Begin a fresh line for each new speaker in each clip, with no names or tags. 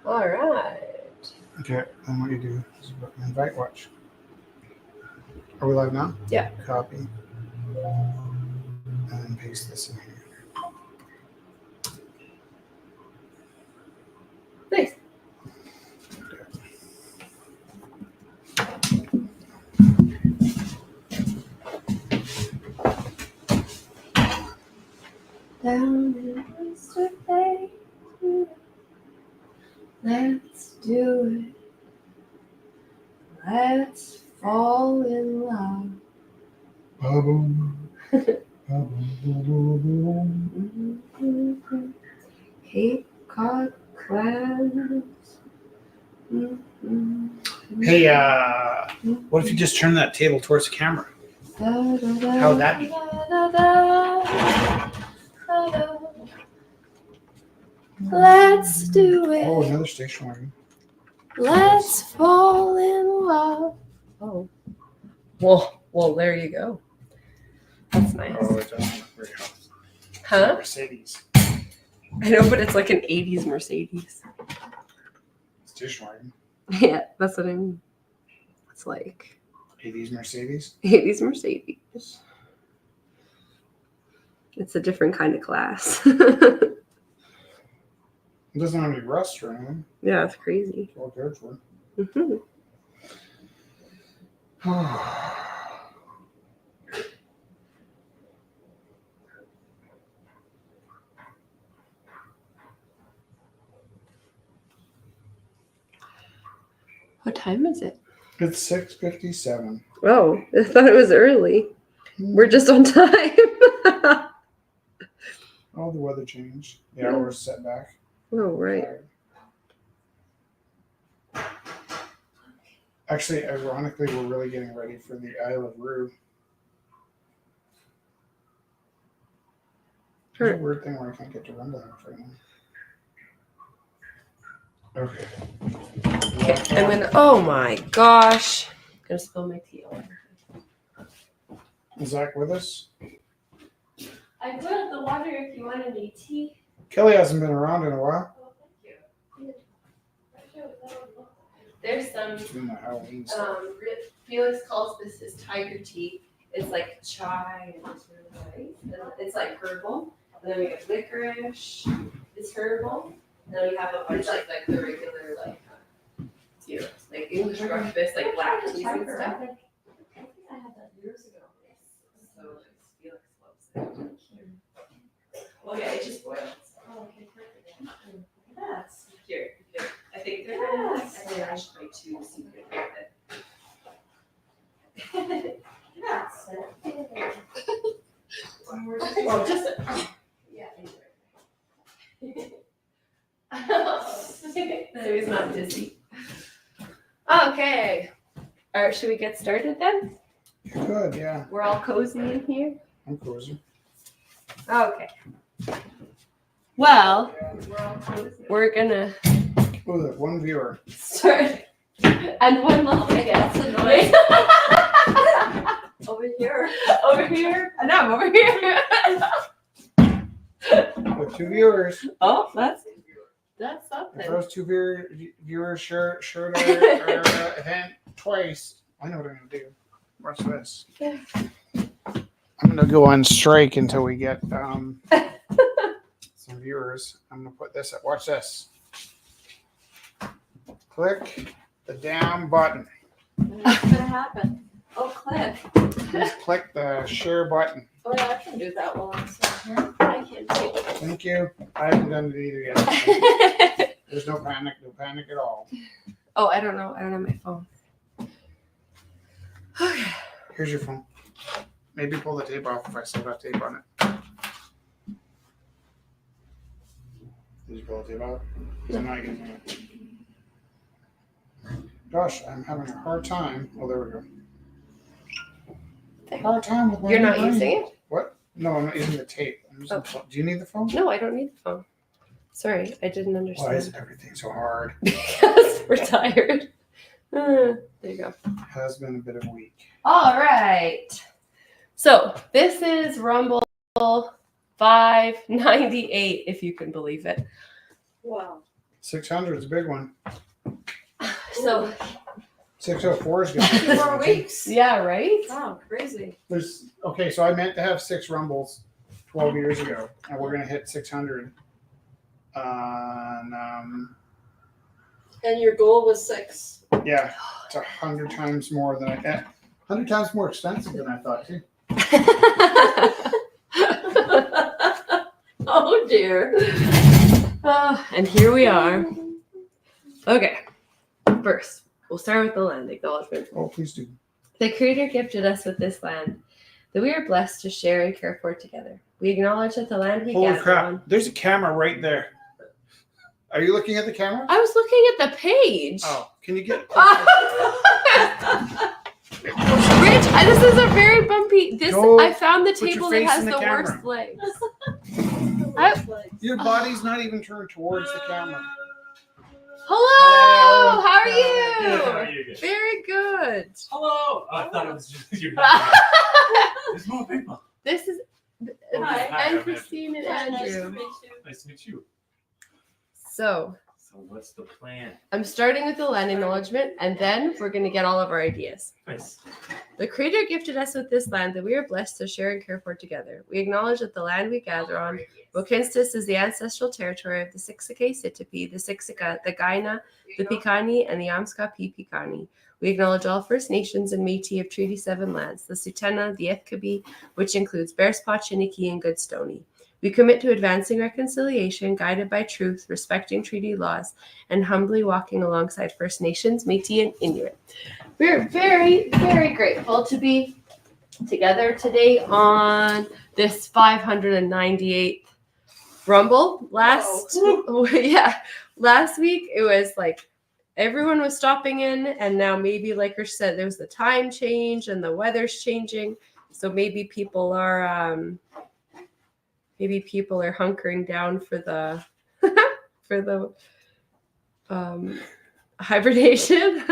All right.
Okay, then what you do is you invite watch. Are we live now?
Yeah.
Copy. And then paste this in here.
Nice. Down in Oyster Bay. Let's do it. Let's fall in love.
Ba-boom. Ba-boom.
Cape Cod clams.
Hey, what if you just turn that table towards the camera? How would that be?
Let's do it.
Oh, another station wagon.
Let's fall in love. Oh. Well, there you go. That's nice.
Oh, it doesn't look very hot.
Huh?
Mercedes.
I know, but it's like an 80s Mercedes.
Station wagon.
Yeah, that's what I mean. It's like
80s Mercedes.
80s Mercedes. It's a different kind of class.
It doesn't have any rust or anything.
Yeah, it's crazy.
It's all cared for.
Mm-hmm. What time is it?
It's 6:57.
Oh, I thought it was early. We're just on time.
Oh, the weather changed. The hours set back.
Oh, right.
Actually, ironically, we're really getting ready for the Isle of Rue. There's a weird thing where I can't get to run to that right now. Okay.
Okay, I'm gonna. Oh my gosh! I'm gonna spill my tea all over.
Is Zach with us?
I put up the water if you want any tea.
Kelly hasn't been around in a while.
Oh, thank you. There's some.
Doing the Halloween stuff.
Felix calls this his tiger tea. It's like chai and it's really nice. And it's like herbal. And then we have licorice. It's herbal. And then we have a bunch like the regular like English breakfast like black teas and stuff. I think I had that years ago. So Felix loves it. Well, yeah, it just boils. Oh, okay, perfect. That's here. I think they're kind of like I mashed my two so you can get it. Yes. Well, just yeah. So he's not dizzy. Okay. All right, should we get started then?
Good, yeah.
We're all cozy in here.
I'm cozy.
Okay. Well, we're gonna
Oh, look, one viewer.
start and one little thing gets annoying. Over here. Over here. And I'm over here.
With two viewers.
Oh, that's
If
something.
those two viewers share our event twice, I know what I'm going to do. Watch this. I'm going to go on strike until we get some viewers. I'm going to put this at, watch this. Click the down button.
What's gonna happen? Oh, click.
Please click the share button.
Oh yeah, I can do that while I'm sitting here. I can too.
Thank you. I haven't done it either yet. There's no panic at all.
Oh, I don't know. I don't have my phone. Okay.
Here's your phone. Maybe pull the tape off if I still got tape on it. Did you pull the tape off? I'm not using it. Gosh, I'm having a hard time. Oh, there we go. Hard time with my
You're not
brain.
using it?
What? No, I'm not using the tape. I'm using the phone. Do you need the phone?
No, I don't need the phone. Sorry, I didn't understand.
Why is everything so hard?
Because we're tired. There you go.
Has been a bit of a week.
All right. So this is Rumble 598, if you can believe it.
Wow.
600 is a big one.
So
604 is good.
2 more weeks.
Yeah, right?
Wow, crazy.
So I meant to have 6 rumbles 12 years ago, and we're gonna hit 600 on
And your goal was 6.
yeah, it's 100 times more than 100 times more expensive than I thought too.
Oh dear.
And here we are. Okay. First, we'll start with the land acknowledgement.
Oh, please do.
The Creator gifted us with this land that we are blessed to share and care for together. We acknowledge that the land we
Holy
gather
crap!
on.
There's a camera right there. Are you looking at the camera?
I was looking at the page.
Oh, can you get?
Rich, this is a very bumpy.
Go
I found the
put your
table that
face
has
in
the
the camera.
worst legs.
Your body's not even turned towards the camera.
Hello, how are
Good, how
you?
are you? Good.
Very good.
Hello. I thought it was just you. There's more people.
This is
Hi.
I'm
I'm
Christine and
Nice to
Andrew.
meet you.
Nice to meet you.
So
So what's the plan?
I'm starting with the land acknowledgement, and then we're going to get all of our ideas.
Nice.
The Creator gifted us with this land that we are blessed to share and care for together. We acknowledge that the land we gather on, Wakinstas, is the ancestral territory of the Siksika Sitapi, the Siksika, the Gaina, the Piikani, and the Amskapi Piikani. We acknowledge all First Nations and Métis of Treaty 7 lands, the Sutena, the Ethkabi, which includes Bearspaw, Chiniki, and Goodstony. We commit to advancing reconciliation, guided by truth, respecting treaty laws, and humbly walking alongside First Nations, Métis, and Inuit. We're very, very grateful to be together today on this 598th Rumble. Last week it was like everyone was stopping in, and now maybe, like Rich said, there's the time change and the weather's changing, so maybe people are hunkering down for the hibernation.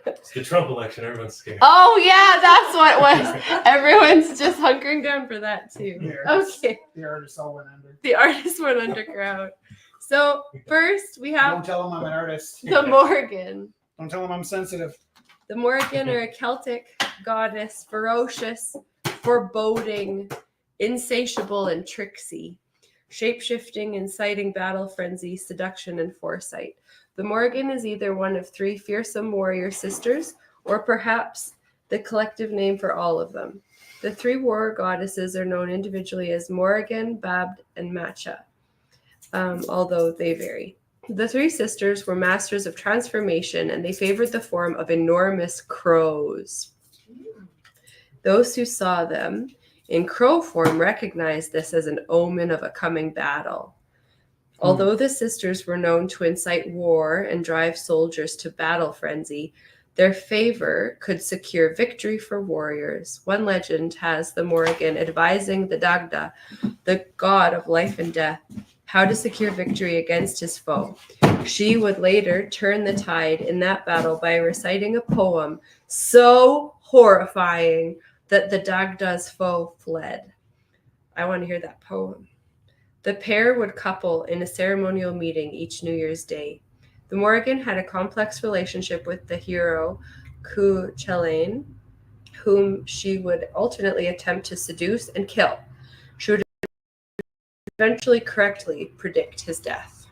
It's the Trump election. Everyone's scared.
Oh yeah, that's what it was. Everyone's just hunkering down for that too. Okay.
The artist all went under.
The artist went underground. So first we
Don't
have
tell them I'm an artist.
the Morrigan.
Don't tell them I'm sensitive.
The Morrigan are a Celtic goddess, ferocious, foreboding, insatiable, and tricksy, shape-shifting, inciting battle frenzy, seduction, and foresight. The Morrigan is either one of 3 fearsome warrior sisters, or perhaps the collective name for all of them. The 3 war goddesses are known individually as Morrigan, Babd, and Macha, although they vary. The 3 sisters were masters of transformation, and they favored the form of enormous crows. Those who saw them in crow form recognized this as an omen of a coming battle. Although the sisters were known to incite war and drive soldiers to battle frenzy, their favor could secure victory for warriors. One legend has the Morrigan advising the Dagda, the god of life and death, how to secure victory against his foe. She would later turn the tide in that battle by reciting a poem so horrifying that the Dagda's foe fled. I want to hear that poem. The pair would couple in a ceremonial meeting each New Year's Day. The Morrigan had a complex relationship with the hero Cuchulainn, whom she would alternately attempt to seduce and kill. She would eventually correctly predict his death.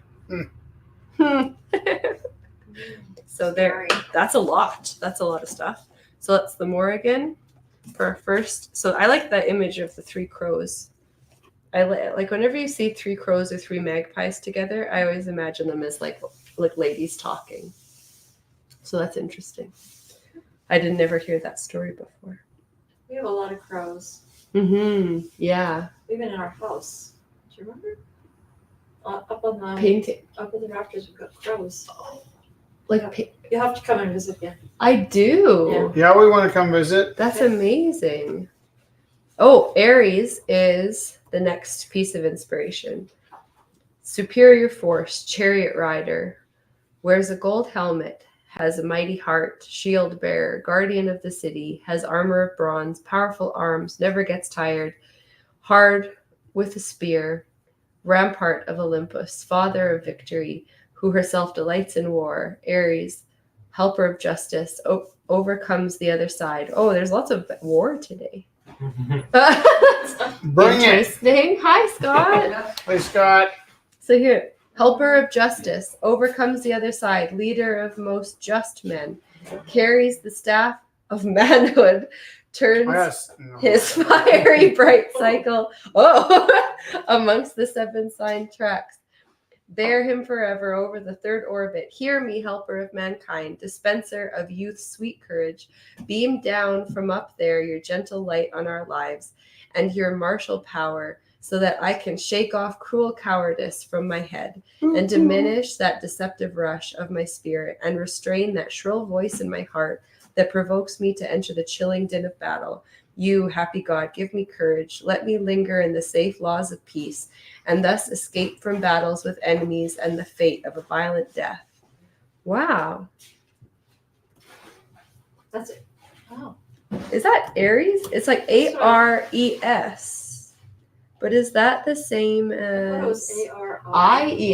So that's a lot. That's a lot of stuff. So that's the Morrigan for our first. So I like that image of the 3 crows. I like whenever you see 3 crows or 3 magpies together, I always imagine them as like ladies talking. So that's interesting. I didn't ever hear that story before.
We have a lot of crows.
Mm-hmm. Yeah.
Even in our house. Do you remember? Up on the
Painting.
up in the rafters, we've got crows.
Like
You'll have to come and visit again.
I do.
Yeah, we want to come visit.
That's amazing. Oh, Aries is the next piece of inspiration. Superior force, chariot rider, wears a gold helmet, has a mighty heart, shield bearer, guardian of the city, has armor of bronze, powerful arms, never gets tired, hard with a spear, rampart of Olympus, father of victory,
who herself delights in war. Aries, helper of justice, overcomes the other side. Oh, there's lots of war today.
Bring it.
Interesting. Hi, Scott.
Hey, Scott.
So here, helper of justice, overcomes the other side, leader of most just men, carries the staff of manhood, turns
Yes. No.
his fiery bright cycle amongst the 7 sign tracks. Bear him forever over the 3rd orbit. Hear me, helper of mankind, dispenser of youth's sweet courage. Beam down from up there your gentle light on our lives and your martial power, so that I can shake off cruel cowardice from my head and diminish that deceptive rush of my spirit and restrain that shrill voice in my heart that provokes me to enter the chilling din of battle. You, happy God, give me courage. Let me linger in the safe laws of peace and thus escape from battles with enemies and the fate of a violent death. Wow.
That's it. Wow.
Is that Aries? It's like ARES. But is that the same
I thought it was
as
ARI.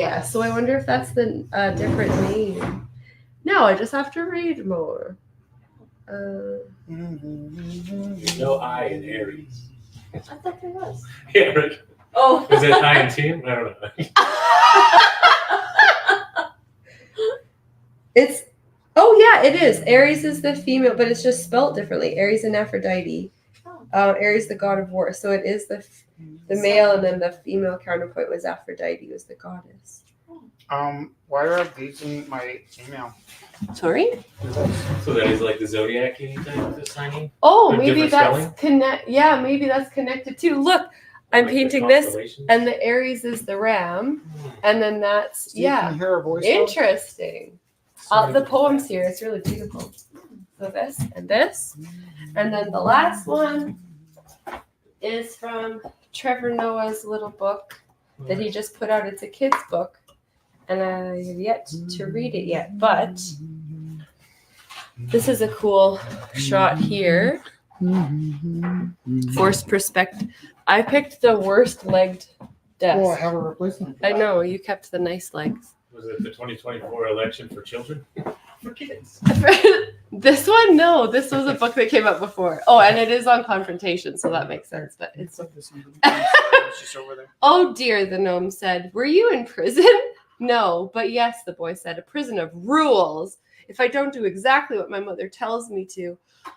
IES? So I wonder if that's the different name. No, I just have to read more.
No I in Aries.
I thought there was.
Yeah, right.
Oh.
Is it I and T? I don't know.
It's, oh yeah, it is. Aries is the female, but it's just spelled differently. Aries and Aphrodite. Aries, the god of war. So it is the male, and then the female counterpoint was Aphrodite, was the goddess.
Why are these in my email?
Sorry?
So that is like the zodiac-y type of signing?
Oh,
With
maybe
different
that's Yeah, maybe that's connected too. Look, I'm
Like the
painting this,
constellations?
and the Aries is the ram, and then that's
Steve, can you hear our voice? though?
interesting. The poem's here. It's really beautiful. So this, and then the last one is from Trevor Noah's little book that he just put out. It's a kid's book, and I have yet to read it yet, but this is a cool shot here. Forced perspective. I picked the worst legged desk.
Well, I have a replacement.
I know, you kept the nice legs.
Was it the 2024 election for children? For kids.
This one, no. This was a book that came out before. Oh, and it is on confrontation, so that makes sense. But it's
like this. It's just over there.
Oh dear, the gnome said. Were you in prison? No, but yes, the boy said. A prison of rules. If I don't do exactly what my mother tells me to,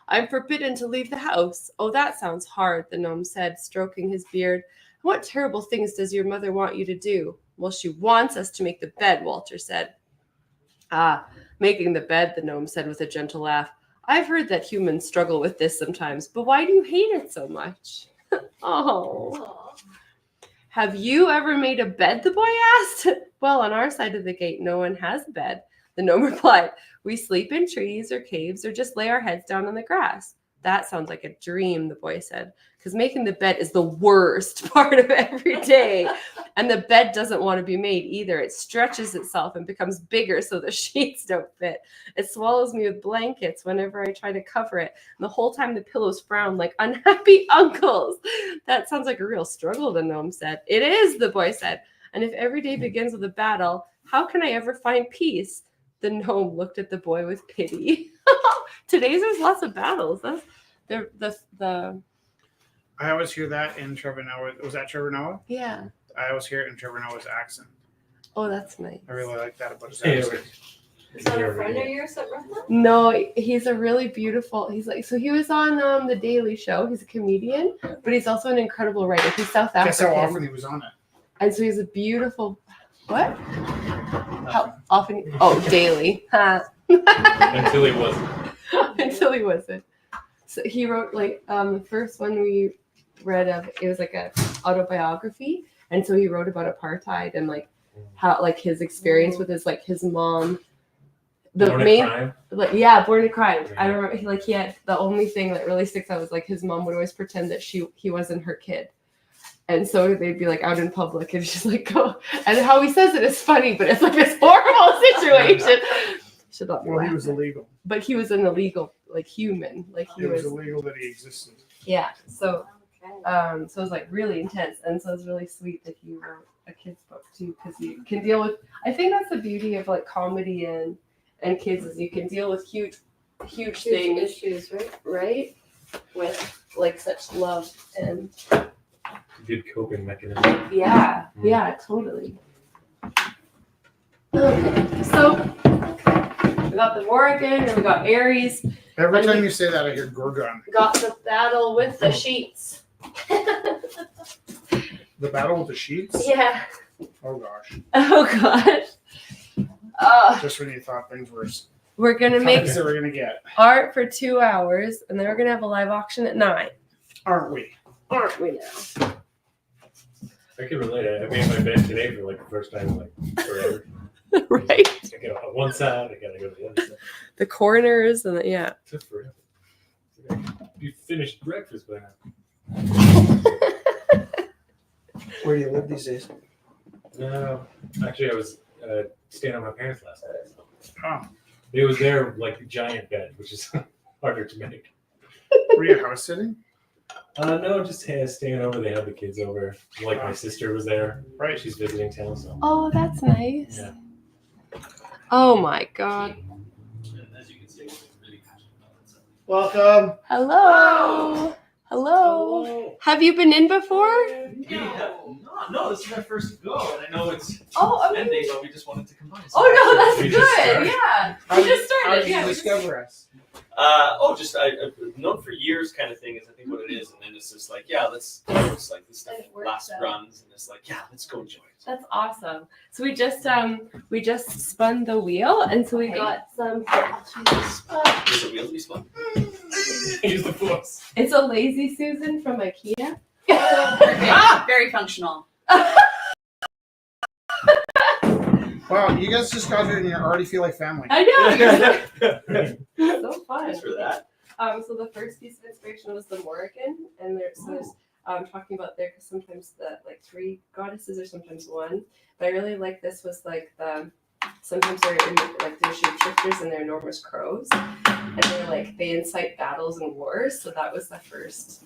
I'm forbidden to leave the house. Oh, that sounds hard, the gnome said, stroking his beard. What terrible things does your mother want you to do? Well, she wants us to make the bed, Walter said. Ah, making the bed, the gnome said with a gentle laugh. I've heard that humans struggle with this sometimes, but why do you hate it so much? Oh. Have you ever made a bed, the boy asked. Well, on our side of the gate, no one has a bed, the gnome replied. We sleep in trees or caves or just lay our heads down on the grass. That sounds like a dream, the boy said, because making the bed is the worst part of every day. And the bed doesn't want to be made either. It stretches itself and becomes bigger so the sheets don't fit. It swallows me with blankets whenever I try to cover it. And the whole time the pillows frown like unhappy uncles. That sounds like a real struggle, the gnome said. It is, the boy said. And if every day begins with a battle, how can I ever find peace? The gnome looked at the boy with pity. Today's there's lots of battles. That's the
I always hear that in Trevor Noah. Was that Trevor Noah?
yeah.
I always hear it in Trevor Noah's accent.
Oh, that's nice.
I really like that about his
Yeah,
accent.
Is that a friend of yours that wrote that?
No, he's a really beautiful. He's like, so he was on the Daily Show. He's a comedian, but he's also an incredible writer. He's South
Guess
African.
how often he was on it.
And so he's a beautiful. What? How often? Oh, daily.
Until he wasn't.
Until he wasn't. So he wrote like the first one we read of. It was like a autobiography, and so he wrote about apartheid and like how like his experience with his mom. The
Born a
main
crime.
like yeah, born to crime.
Yeah.
I remember he had the only thing that really sticks out was like his mom would always pretend that he wasn't her kid. And so they'd be like out in public and she's like, go. And how he says it is funny, but it's like this horrible situation. Should not be
Well, he was
laughing.
illegal.
But he was an illegal, like human. Like he
It was
was
illegal that he existed.
yeah. So
Okay.
so it was like really intense. And so it was really sweet that he wrote a kid's book too, because you can deal with. I think that's the beauty of like comedy and kids is you can deal with huge
Huge
things,
issues, right?
right? With like such love and
Good coping mechanism.
yeah, totally. Okay, so we got the Morrigan and we got Aries.
Every time you say that, I hear Gorgon.
Got the battle with the sheets.
The battle with the sheets?
Yeah.
Oh gosh.
Oh gosh.
Just when you thought things were
We're gonna make
tough as they were gonna get,
art for 2 hours, and then we're gonna have a live auction at 9.
aren't we?
Aren't we now?
I can relate. I made my bed today for like the first time in like forever.
Right.
I get on one side, I gotta go to the other side.
The corners and yeah.
It took forever. You finished breakfast by now.
Where do you live these days?
No, actually, I was staying at my parents last night. So.
Oh.
It was their like giant bed, which is harder to make.
Were you house sitting?
No, just staying over. They had the kids over. Like my sister was there.
Right.
She's visiting town, so.
Oh, that's nice.
Yeah.
Oh my god.
As you can see, we're really passionate about it. So.
Welcome.
Hello. Hello. Have you been in before?
No, this is our first go, and I know it's
Oh,
ending, but we just wanted to combine.
Oh no, that's
We just started.
good. Yeah.
How
We
did-
just
How
started.
did you
Yeah.
discover us?
I've known for years kind of thing is I think what it is, and then it's just like, yeah, it's like this stuff
And it works
last
out.
runs, and it's like, yeah, let's go enjoy it.
That's awesome. So we just spun the wheel, and so we got some.
Is it wheel to be spun?
Use the force.
It's a Lazy Susan from IKEA.
Very functional.
Wow, you guys just got here and you already feel like family.
I know. So fun.
Thanks for that.
So the first piece of inspiration was the Morrigan, and there's talking about there because sometimes the like 3 goddesses or sometimes 1. But I really like this was like the sometimes they're in, like they're shapeshifters and they're enormous crows, and they're like they incite battles and wars. So that was the first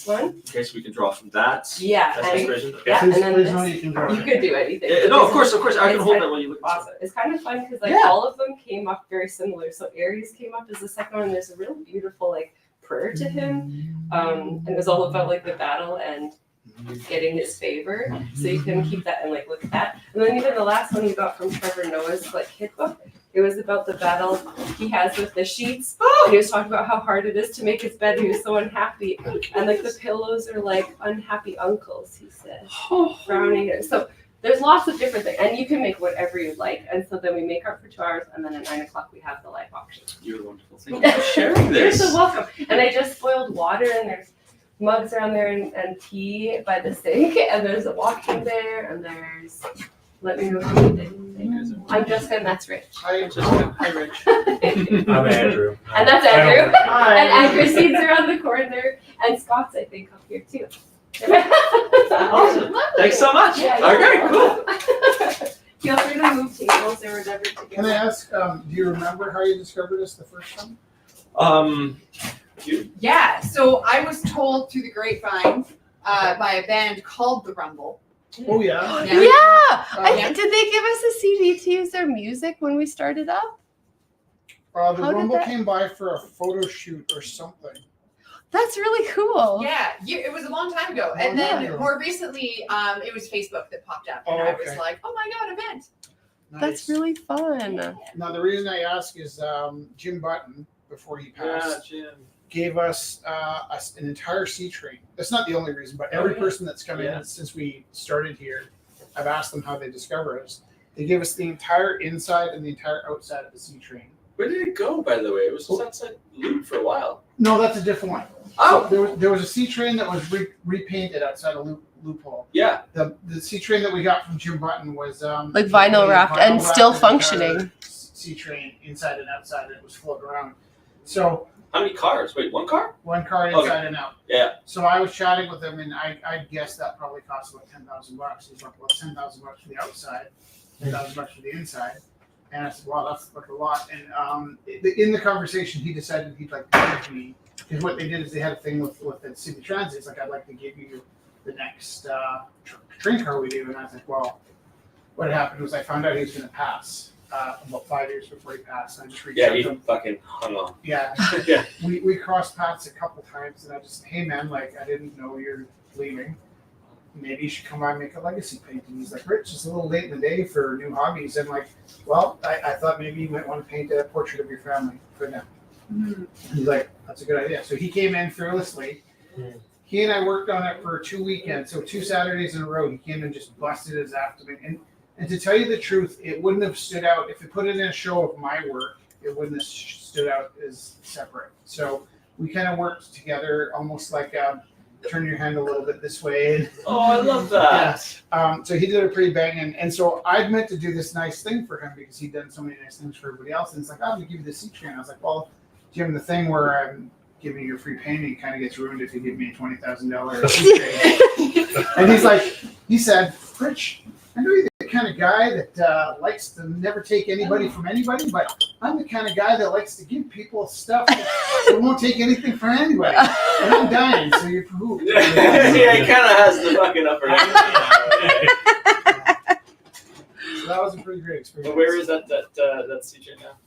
one.
Okay, so we can draw from that.
Yeah,
That's
and,
inspiration. Okay.
yeah,
Please,
and then
please
this,
know you can draw.
you could do anything.
No, of course, I can
It's
hold
kind
that while you look.
Awesome. It's kind of fun because like
Yeah.
all of them came up very similar. So Aries came up as the second one. And there's a real beautiful like prayer to him, and it was all about like the battle and getting his favor. So you can keep that and like look at that. And then even the last one you got from Trevor Noah's like kid book. It was about the battle he has with the sheets. And he was talking about how hard it is to make his bed. He was so unhappy, and like the pillows are like unhappy uncles. He said, frowning. So there's lots of different things, and you can make whatever you like. And so then we make art for 2 hours, and then at 9 o'clock we have the live auction.
You're wonderful. Thank you for sharing
You're
this.
so welcome. And I just boiled water, and there's mugs around there and tea by the sink, and there's a walk-in there, and there's. Let me know if you need anything. I'm Jessica, and that's Rich.
Hi,
Hi, Rich.
I'm Andrew.
And that's
I don't
Andrew.
work here.
And Anchor Seeds around the corner, and Scott's I think up here too.
Awesome. Thanks so much.
Yeah,
Okay,
you're
cool.
welcome. Feel free to move tables or whatever
Can I
together.
ask, do you remember how you discovered us the first time?
Yeah, so I was told through the grapevine by a band called The Rumble.
Oh yeah.
Yeah. Did they give us a CD to use their music when we started up?
The
How did
Rumble
that-
came by for a photo shoot or something.
That's really cool.
Yeah, it was a long time ago.
Long
And
time
then
ago.
more recently, it was Facebook that popped up. And
Oh,
I was
okay.
like, oh my God, event.
That's
Nice.
really fun.
Now the reason I ask is Jim Button, before he passed,
Jim.
gave us an entire C train. That's not the only reason, but every person that's come
Yeah.
in since we started here, I've asked them how they discover us. They gave us the entire inside and the entire outside of the C train.
Where did it go, by the way? It was just outside Loop for a while.
No, that's a different one.
Oh.
So there was a C train that was repainted outside of Loophole.
Yeah.
The C train that we got from Jim Button was
Like vinyl wrapped and still functioning.
C train inside and outside, and it was floating around. So
How many cars? Wait, one car?
one car
Okay.
inside and out.
Yeah.
So I was chatting with him, and I guessed that probably cost about $10,000. He's like, "Well, $10,000 for the outside, $10,000 for the inside." And I said, "Wow, that's like a lot." And in the conversation, he decided he'd like to give me, because what they did is they had a thing with the city transit. It's like, "I'd like to give you the next train car we do. And I was like, well, what happened was I found out he was going to pass about 5 years before he passed. And I just reached
Yeah,
out to
he
him.
fucking hung on.
Yeah,
Yeah.
we crossed paths a couple times, and I just, hey man, like I didn't know you're leaving. Maybe you should come by and make a legacy painting. He's like, Rich, it's a little late in the day for new hobbies. And like, well, I thought maybe you might want to paint a portrait of your family for them.
Mhm.
He's like, that's a good idea. So he came in fearlessly. He and I worked on it for 2 weekends, so 2 Saturdays in a row. He came and just busted his abdomen. And to tell you the truth, it wouldn't have stood out if you put it in a show of my work. It wouldn't have stood out as separate. So we kind of worked together, almost like turn your hand a little bit this way. And,
Oh, I love that.
so he did a pretty bang, and so I'd meant to do this nice thing for him because he'd done so many nice things for everybody else. And it's like, I'm gonna give you the seat train. I was like, well, Jim, the thing where I'm giving you a free painting kind of gets ruined if you give me a $20,000 seat train. And he's like, he said, Rich, I know you're the kind of guy that likes to never take anybody from anybody, but I'm the kind of guy that likes to give people stuff that won't take anything from anybody. And I'm dying, so you're who?
Yeah, he kind of has the fucking upper hand.
So that was a pretty great experience.
But where is that CJ now?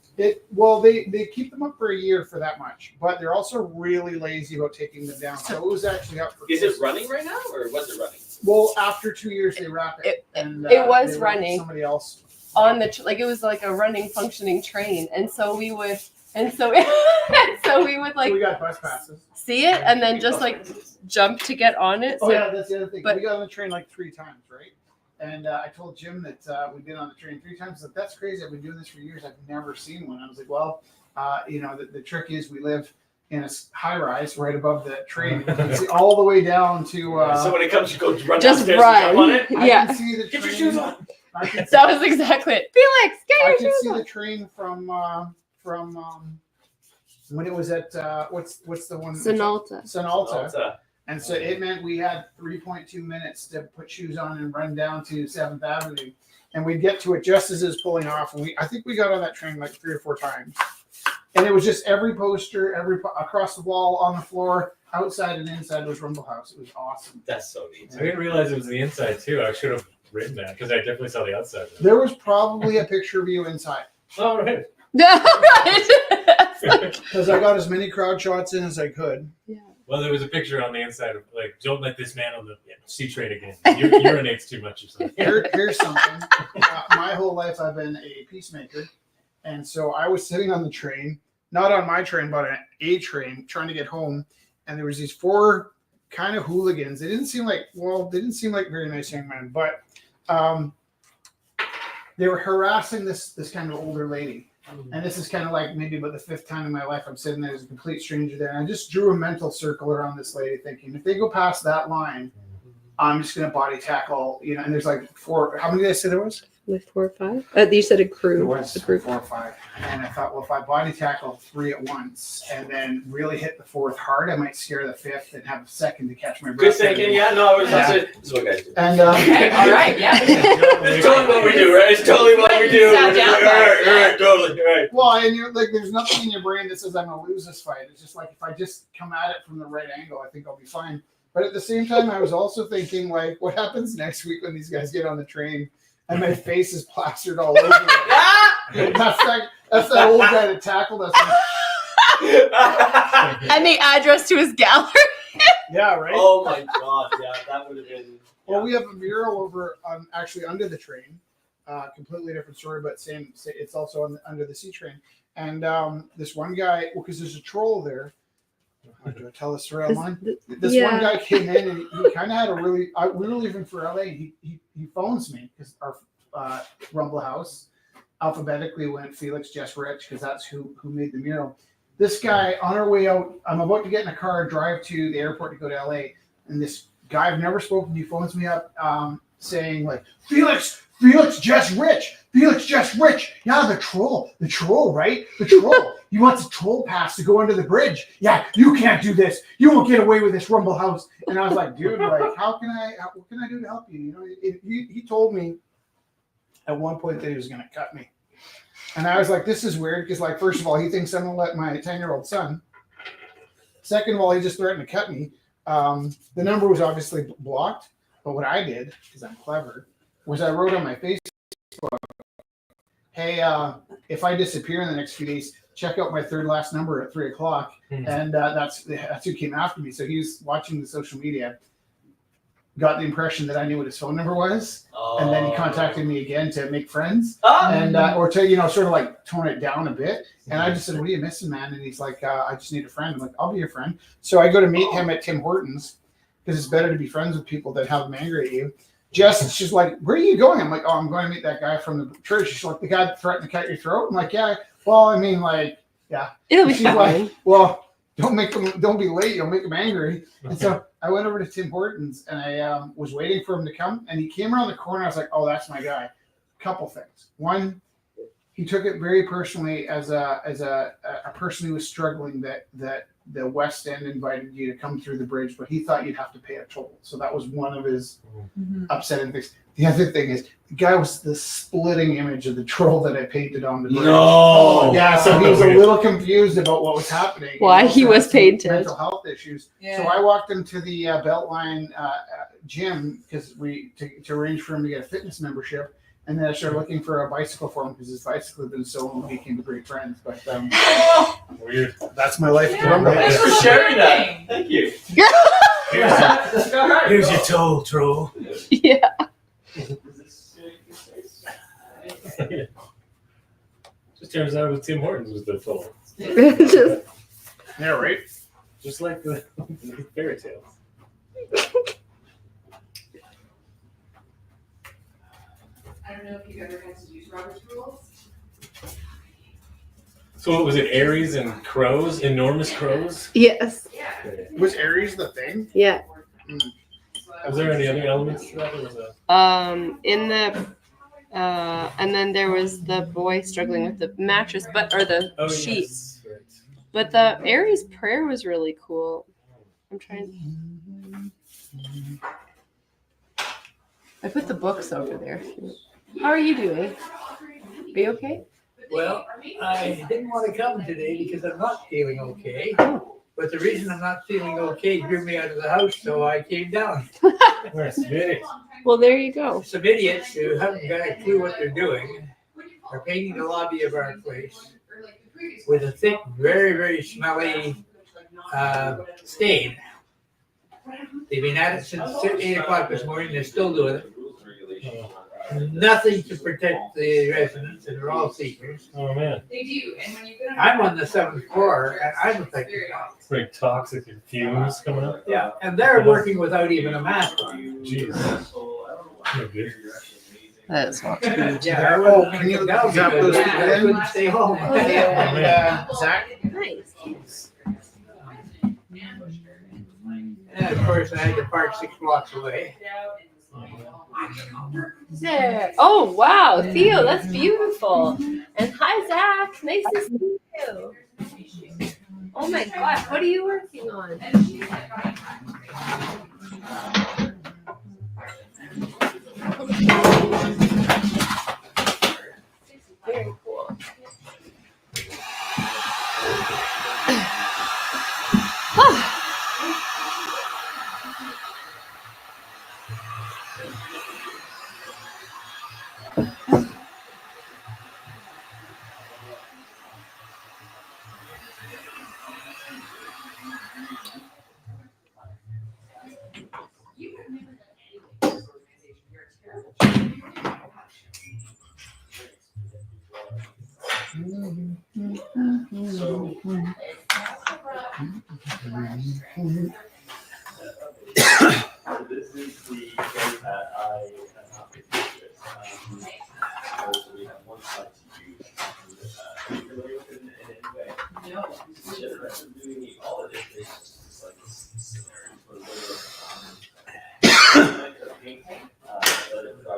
Well, they keep them up for a year for that much, but they're also really lazy about taking them down. So it was actually up for.
Is it running right now, or was it running?
Well, after 2 years, they wrap it. And
it was
they let
running.
Somebody else
On the like it was like a running, functioning train, and so we would, and so so we would
So
like
we got bus passes.
see it and then just like jump to get on it.
Oh
So
yeah, that's the other thing.
but-
We got on the train like 3 times, right? And I told Jim that we'd been on the train 3 times. Like, that's crazy. I've been doing this for years. I've never seen one. I was like, well, the trick is we live in a high rise right above the train. You can see all the way down to.
So when it comes, you go run
just
downstairs and jump on
run.
it.
I
Yeah,
can see the
Get your
train.
shoes on.
I can see,
that was exactly it. Felix,
I
get your
can
shoes
see
on.
the train from when it was at what's the one?
Sonalta.
Sonalta. And so it meant we had 3.2 minutes to put shoes on and run down to 7th Avenue. And we'd get to it just as it was pulling off. And I think we got on that train like 3 or 4 times. And it was just every poster, across the wall, on the floor, outside and inside was Rumble House. It was awesome.
That's so neat.
I didn't realize it was the inside too. I should have written that because I definitely saw the outside.
There was probably a picture of you inside.
Oh, right.
Right.
Because I got as many crowd shots in as I could.
Well, there was a picture on the inside of like, don't let this man on the C train again. Urinates too much or something.
Here's something. My whole life I've been a peacemaker. And so I was sitting on the train, not on my train, but on a train, trying to get home. And there was these 4 kind of hooligans. They didn't seem like very nice young men, but they were harassing this kind of older lady. And this is kind of like maybe about the 5th time in my life I'm sitting there as a complete stranger there. And I just drew a mental circle around this lady thinking, if they go past that line, I'm just going to body tackle, and there's like 4, how many did I say there was?
Like 4 or 5? You said a crew.
There was
A group.
4 or 5. And I thought, well, if I body tackle 3 at once and then really hit the 4th hard, I might scare the 5th and have a second to catch my
Good
breath.
thinking. Yeah, no, that's it. This is what guys do.
And
Okay, all right, yeah.
It's totally what we do, right? It's totally what we do.
Sat down,
Right, totally, right.
well, and you're like, there's nothing in your brain that says I'm going to lose this fight. It's just like, if I just come at it from the right angle, I think I'll be fine. But at the same time, I was also thinking, like, what happens next week when these guys get on the train and my face is plastered all over it? That's that old guy that tackled us.
And the address to his gallery.
Yeah, right?
Oh my god, yeah, that would have been.
Well, we have a mural over actually under the train. Completely different story, but same. It's also under the C train. And this one guy, because there's a troll there. Do I tell the story online? This one guy came in and he kind of had a really. We were leaving for LA. He phones me because our Rumble House alphabetically went Felix, Jess, Rich, because that's who made the mural. This guy, on our way out, I'm about to get in a car, drive to the airport to go to LA, and this guy I've never spoken to phones me up saying like, Felix, Jess, Rich. Felix, Jess, Rich. Yeah, the troll, right? The troll. He wants a troll pass to go under the bridge. Yeah, you can't do this. You won't get away with this, Rumble House. And I was like, dude, like, what can I do to help you? He told me at one point that he was going to cut me. And I was like, this is weird because, like, first of all, he thinks I'm going to let my 10-year-old son. Second of all, he just threatened to cut me. The number was obviously blocked, but what I did, because I'm clever, was I wrote on my Facebook, hey, if I disappear in the next few days, check out my third last number at 3:00. And that's who came after me. So he was watching the social media, got the impression that I knew what his phone number was, and then he contacted me again to make friends, and or to sort of like tone it down a bit. And I just said, "What are you missing, man?" And he's like, "I just need a friend." I'm like, "I'll be your friend." So I go to meet him at Tim Hortons because it's better to be friends with people that have them angry at you. She's like, "Where are you going?" I'm like, "Oh, I'm going to meet that guy from the church." She's like, "The guy that threatened to cut your throat?" I'm like, "Yeah." Well, I mean, like, yeah.
It'll be
She's
fine.
like, "Well, don't be late. You'll make them angry." And so I went over to Tim Hortons and I was waiting for him to come, and he came around the corner. I was like, "Oh, that's my guy." Couple things. One, he took it very personally as a person who was struggling that the West End invited you to come through the bridge, but he thought you'd have to pay a toll. So that was one of his upsetting things. The other thing is the guy was the splitting image of the troll that I painted on the bridge.
No.
Yeah, so he was a little confused about what was happening.
Why he was
had some
painted.
mental health issues.
Yeah.
So I walked him to the Beltline gym because to arrange for him to get a fitness membership, and then I started looking for a bicycle for him because his bicycle had been stolen. We became great friends. But
Weird.
that's my life.
Yeah.
Rumble.
Thanks for sharing that. Thank you.
Here's your toll, troll.
Yeah.
Just turns out Tim Hortons was the toll.
Just-
Yeah, right.
Just like the fairy tales.
I don't know if you've ever had to use Robert's rules.
So what was it? Aries and crows? Enormous crows?
yes.
Yeah.
Was Aries the thing?
Yeah.
Was there any other elements to that? Or was that...
In the and then there was the boy struggling with the mattress, or the sheet.
Yes. Right.
But the Aries prayer was really cool. I'm trying. I put the books over there. How are you doing? Are you okay?
Well, I didn't want to come today because I'm not feeling okay. But the reason I'm not feeling okay drew me out of the house, so I came down.
Where's Vinny?
Well, there you go.
Some idiots who haven't got a clue what they're doing are painting the lobby of our place with a thick, very, very smelly stain. They've been at it since 8 o'clock this morning. They're still doing it. Nothing to protect the residents, and they're all seekers.
Oh man.
They do, and when you go
I'm on the 7th floor, and I'm affected.
It's like toxic and fumes coming up.
Yeah, and they're working without even a mask on.
Jeez. No good.
That's not
Yeah, I wasn't
can you
coming down
zap
because
those
I
in?
couldn't stay home.
And Zach,
nice.
And of course, I had to park 6 blocks away.
There. Oh wow, Theo, that's beautiful. And hi Zach, nice to see you. Oh my gosh, what are you working on? Very cool.
This is the way that I have not been doing this. So we have one side to use. Are you familiar with it in any way? No. The rest of doing all of it is just like this scenario for the painting. Let it dry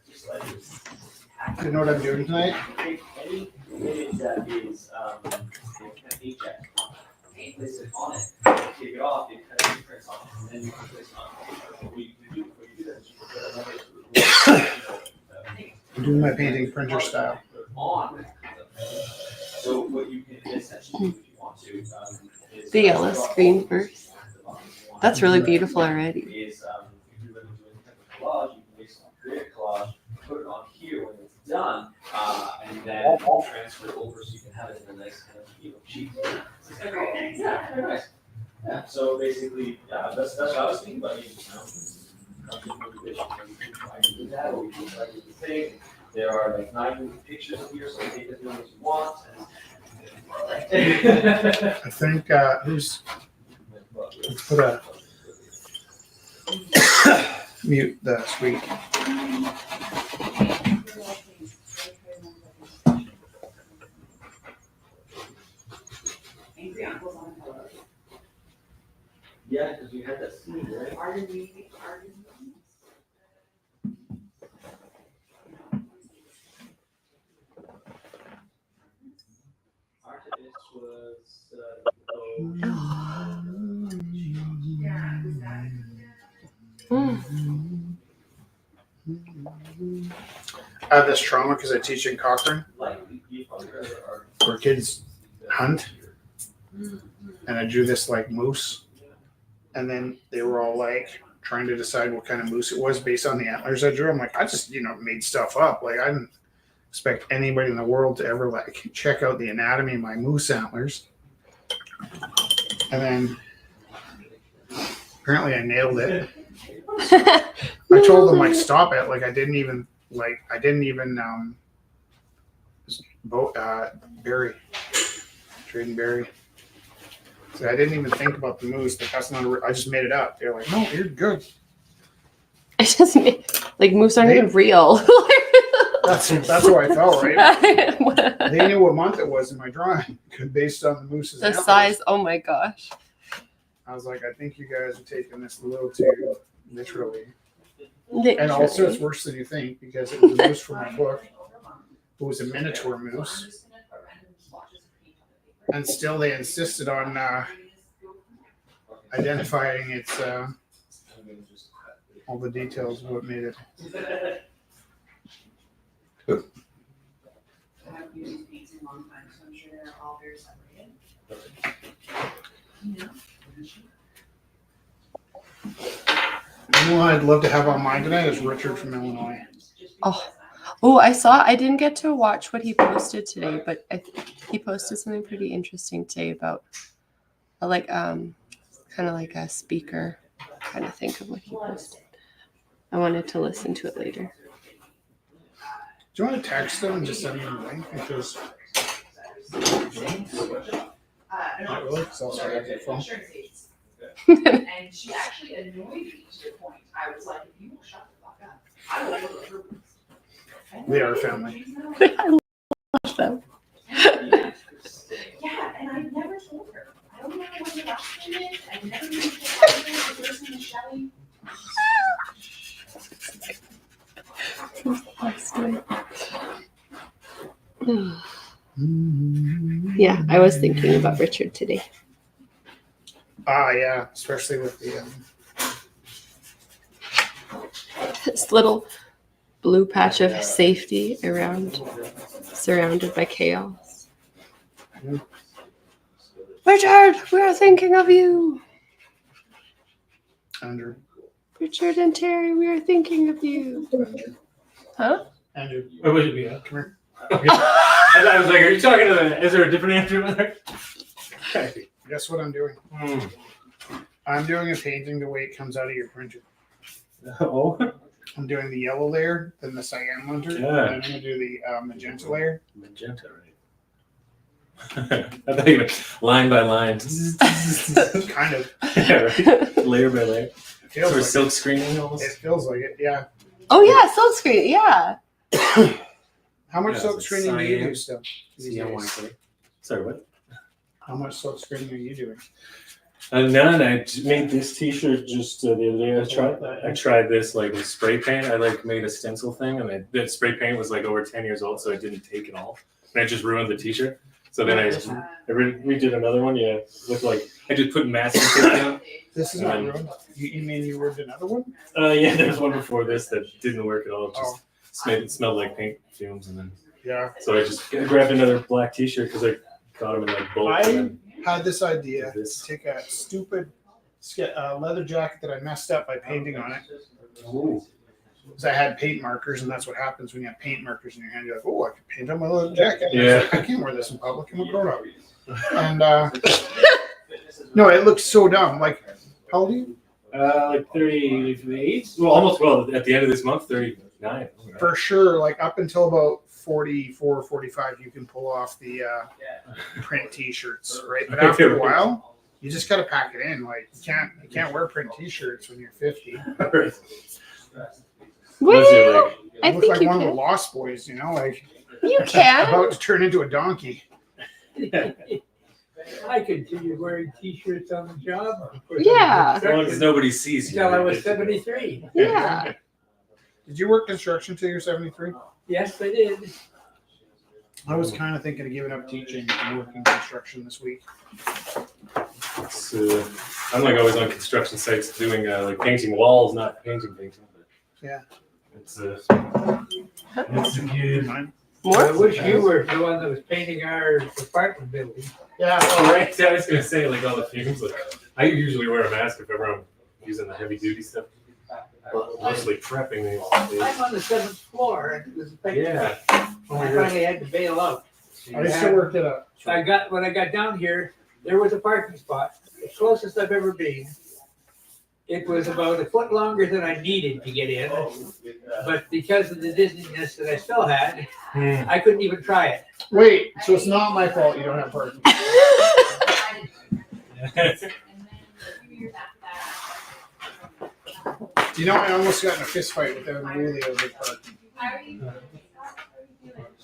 just like this.
you know what I'm doing tonight?
Take any image that is HX. Place it on it, take it off, you cut any prints off, and then you can place it on paper. What you do before you do that is you put another
I'm doing my painting printer style.
on. So what you can essentially do if you want to is
The yellow screen first. That's really beautiful already.
Is if you're going to do any type of collage, you can basically create a collage, put it on here when it's done, and then transfer it over so you can have it in a nice kind of cheap. It's kind of cool. Yeah, very nice. Yeah, so basically, that's what I was thinking about. I can do that, or we can try to do the thing. There are like 9 pictures here, so take as many as you want.
I think who's put a mute the screen.
Angry uncles on the pillow.
Yeah, because you had that scene, right? Artemis was
I have this trauma because I teach in Cochrane where kids hunt, and I drew this like moose, and then they were all like trying to decide what kind of moose it was based on the antlers I drew. I'm like, I just made stuff up. Like I didn't expect anybody in the world to ever like check out the anatomy of my moose antlers. And then apparently I nailed it. I told them like stop it. Like I didn't even Barry, trading Barry. So I didn't even think about the moose. Like that's not. I just made it up. They're like, no, you're good.
I just like moose aren't even real.
That's how I felt, right? They knew what month it was in my drawing based on the moose's
The
antlers.
size. Oh my gosh.
I was like, I think you guys are taking this a little too literally. And also, it's worse than you think because it was a moose from my book. It was a minotaur moose. And still, they insisted on identifying its all the details of what made it.
I've used these paints in a long time, so I'm sure they're all very separated.
You know what I'd love to have on mine tonight is Richard from Illinois.
Oh, I didn't get to watch what he posted today, but he posted something pretty interesting today about kind of like a speaker kind of think of what he posted. I wanted to listen to it later.
Do you want to text them and just send them a link? Because not really, because I'll start at phone.
And she actually annoyed me to the point. I was like, if you will shut the fuck up, I will go to her place.
They are family.
I love them.
Yeah, and I never told her. I don't know what the last name is. I never knew the person is Shelly.
Yeah, I was thinking about Richard today.
Yeah, especially with the
This little blue patch of safety surrounded by chaos. Richard, we are thinking of you.
Andrew.
Richard and Terry, we are thinking of you. Huh?
Andrew,
Or would it be?
come here.
I was like, are you talking to the? Is there a different Andrew in there?
Okay, guess what I'm doing? I'm doing a painting the way it comes out of your printer.
Oh.
I'm doing the yellow layer, then the cyan layer,
Yeah.
and then I'm going to do the magenta layer.
Magenta, right? I thought you meant line by line.
Kind of.
Yeah, right? Layer by layer.
It feels
Sort of
like
silk screening almost.
it feels like it, yeah.
Oh yeah, silk screen. Yeah.
How much
Yeah,
silk
it's
screening do you
cyan.
do still? these days?
Sorry, what?
How much silk screening are you doing?
None. I made this T-shirt just the other day. I tried this like with spray paint. I like made a stencil thing, and that spray paint was like over 10 years old, so I didn't take it off, and I just ruined the T-shirt. So then I redid another one. Yeah, looked like I just put masking tape down.
This is not ruined. You mean you ruined another one?
Yeah, there was one before this that didn't work at all. It just smelled like paint fumes, and then
Yeah.
so I just grabbed another black T-shirt because I got them in like bulk.
I
and
had this idea
This.
to take a stupid leather jacket that I messed up by painting on it.
Ooh.
Because I had paint markers, and that's what happens when you have paint markers in your hand. You're like, oh, I can paint on my leather jacket. And I was
Yeah.
like, I can't wear this in public. I'm a grown up. And no, it looks so dumb. Like, how old are you?
Like 38. Well, almost. Well, at the end of this month, 39.
For sure, like up until about 44, 45, you can pull off the print T-shirts, right? But after a while, you just got to pack it in. Like you can't wear print T-shirts when you're 50.
Unless you're like,
I
You look
think
like
you
one of the
can.
Lost Boys, you know, like
You can.
about to turn into a donkey.
I continued wearing T-shirts on the job. Of course,
Yeah.
as long as nobody sees you.
Until I was 73.
Yeah.
Did you work construction till you're 73?
Yes, I did.
I was kind of thinking of giving up teaching and working construction this week.
It's, I'm like always on construction sites doing like painting walls, not painting. But
Yeah.
It's good.
I
More?
wish you were the one that was painting our apartment building.
Yeah.
Oh, right. I was gonna say like all the fumes. Like I usually wear a mask if ever I'm using the heavy duty stuff. Mostly prepping these days.
I'm on the 7th floor, and it was a paint.
Yeah.
I finally had to bail out.
I used to work at a.
When I got down here, there was a parking spot, the closest I've ever been. It was about a foot longer than I needed to get in, but because of the dizziness that I still had, I couldn't even try it.
Wait, so it's not my fault you don't have parking. You know, I almost got in a fist fight with Evan Woolley over parking.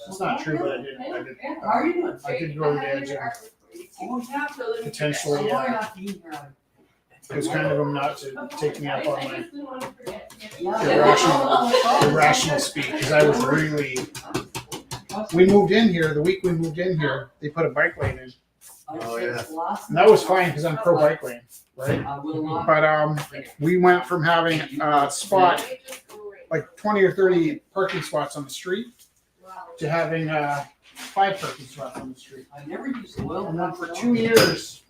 That's not true, but I did go over the edge and potentially it was kind of him not to take me up on my irrational speed because I was really. We moved in here. The week we moved in here, they put a bike lane in,
Oh yeah.
and that was fine because I'm pro bike lane, right? But we went from having a spot like 20 or 30 parking spots on the street to having 5 parking spots on the street.
I never used oil.
And then for 2 years,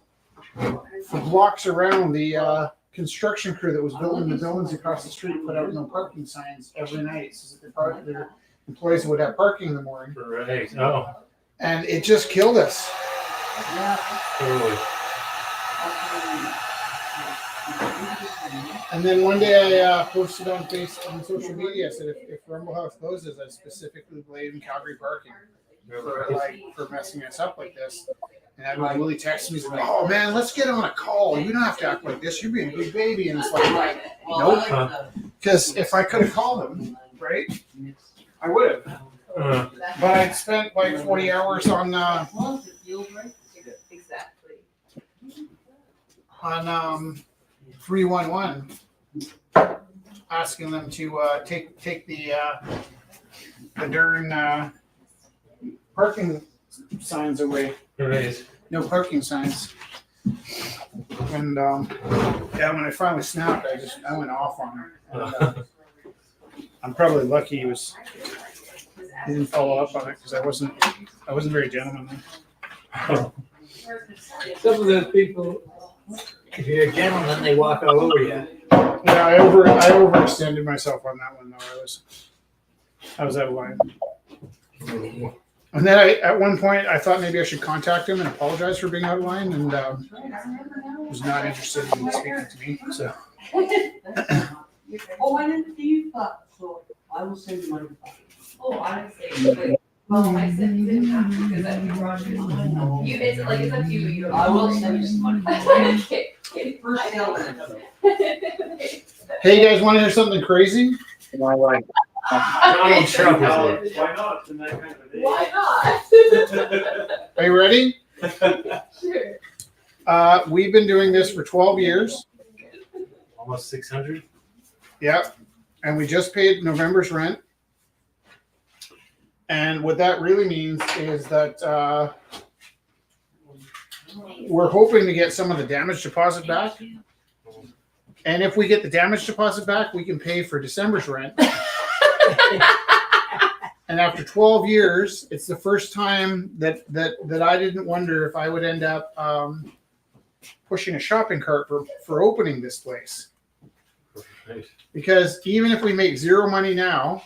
for blocks around, the construction crew that was building the buildings across the street put out no parking signs every night so that their employees would have parking in the morning.
Right. Oh,
And it just killed us.
totally.
And then one day I posted on social media, I said if Rumble House closes, I specifically blame Calgary Parking for messing us up like this. And Evan Willie texted me, he's like, oh man, let's get on a call. You don't have to act like this. You're being a big baby. And it's like, nope. Because if I could have called him, right, I would have. But I'd spent like 40 hours on
Exactly.
311 asking them to take the darn parking signs away.
Right.
No parking signs. And yeah, when I finally snapped, I went off on her. And, I'm probably lucky he didn't follow up on it because I wasn't very gentlemanly.
Some of those people, if you're a gentleman, they walk all over you.
Yeah, I overextended myself on that one though. I was out of line. And then at one point I thought maybe I should contact him and apologize for being out of line, and was not interested in speaking to me. So
Oh, I didn't see you, so I will send you money.
Oh, honestly, well, I said you didn't have to because I think Roger. You, it's like it's up to you. You
I will send you some money.
Okay.
First
I know.
hey, you guys want to hear something crazy?
Donald Trump is
Why not? In that kind of a day.
Why not?
Are you ready?
Sure.
We've been doing this for 12 years.
almost 600.
Yep. And we just paid November's rent. And what that really means is that we're hoping to get some of the damage deposit back. And if we get the damage deposit back, we can pay for December's rent. And after 12 years, it's the first time that I didn't wonder if I would end up pushing a shopping cart for opening this place.
Right.
Because even if we make zero money now,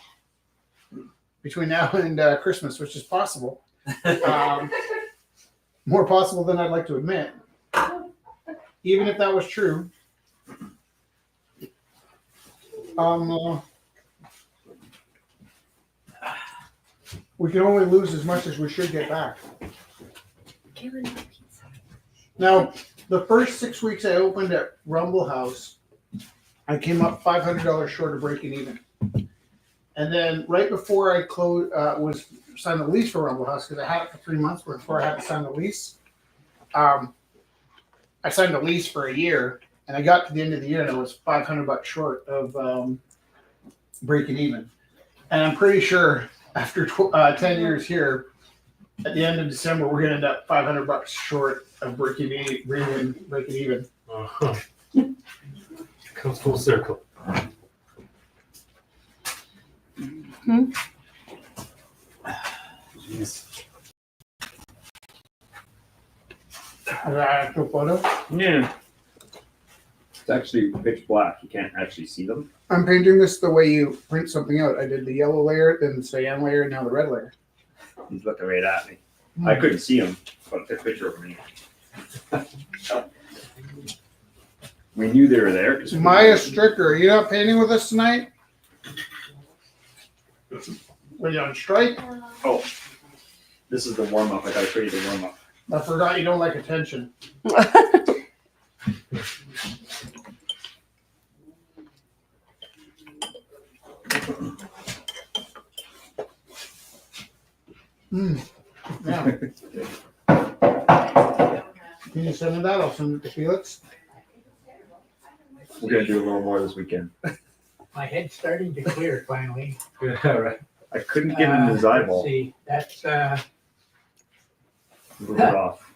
between now and Christmas, which is possible, more possible than I'd like to admit, even if that was true, we can only lose as much as we should get back. Now, the first 6 weeks I opened at Rumble House, I came up $500 short of breaking even. And then right before I was signed the lease for Rumble House, because I had it for 3 months before I had to sign the lease, I signed the lease for a year, and I got to the end of the year and I was $500 short of breaking even. And I'm pretty sure after 10 years here, at the end of December, we're gonna end up $500 short of breaking even.
Uh-huh. Comes full circle. Jeez.
Actual photo.
Yeah. It's actually pitch black. You can't actually see them.
I'm painting this the way you print something out. I did the yellow layer, then the cyan layer, and now the red layer.
He's looking right at me. I couldn't see him, but the picture of me. We knew they were there.
Maya Stricker, are you not painting with us tonight? Were you on strike?
Oh, this is the warm up. I gotta show you the warm up.
I forgot you don't like attention. Yeah. Can you send me that? I'll send it to Felix.
We're gonna do a little more this weekend.
My head's starting to clear finally.
Yeah, right.
I couldn't get in his eyeball.
Let's see, that's
Move it off.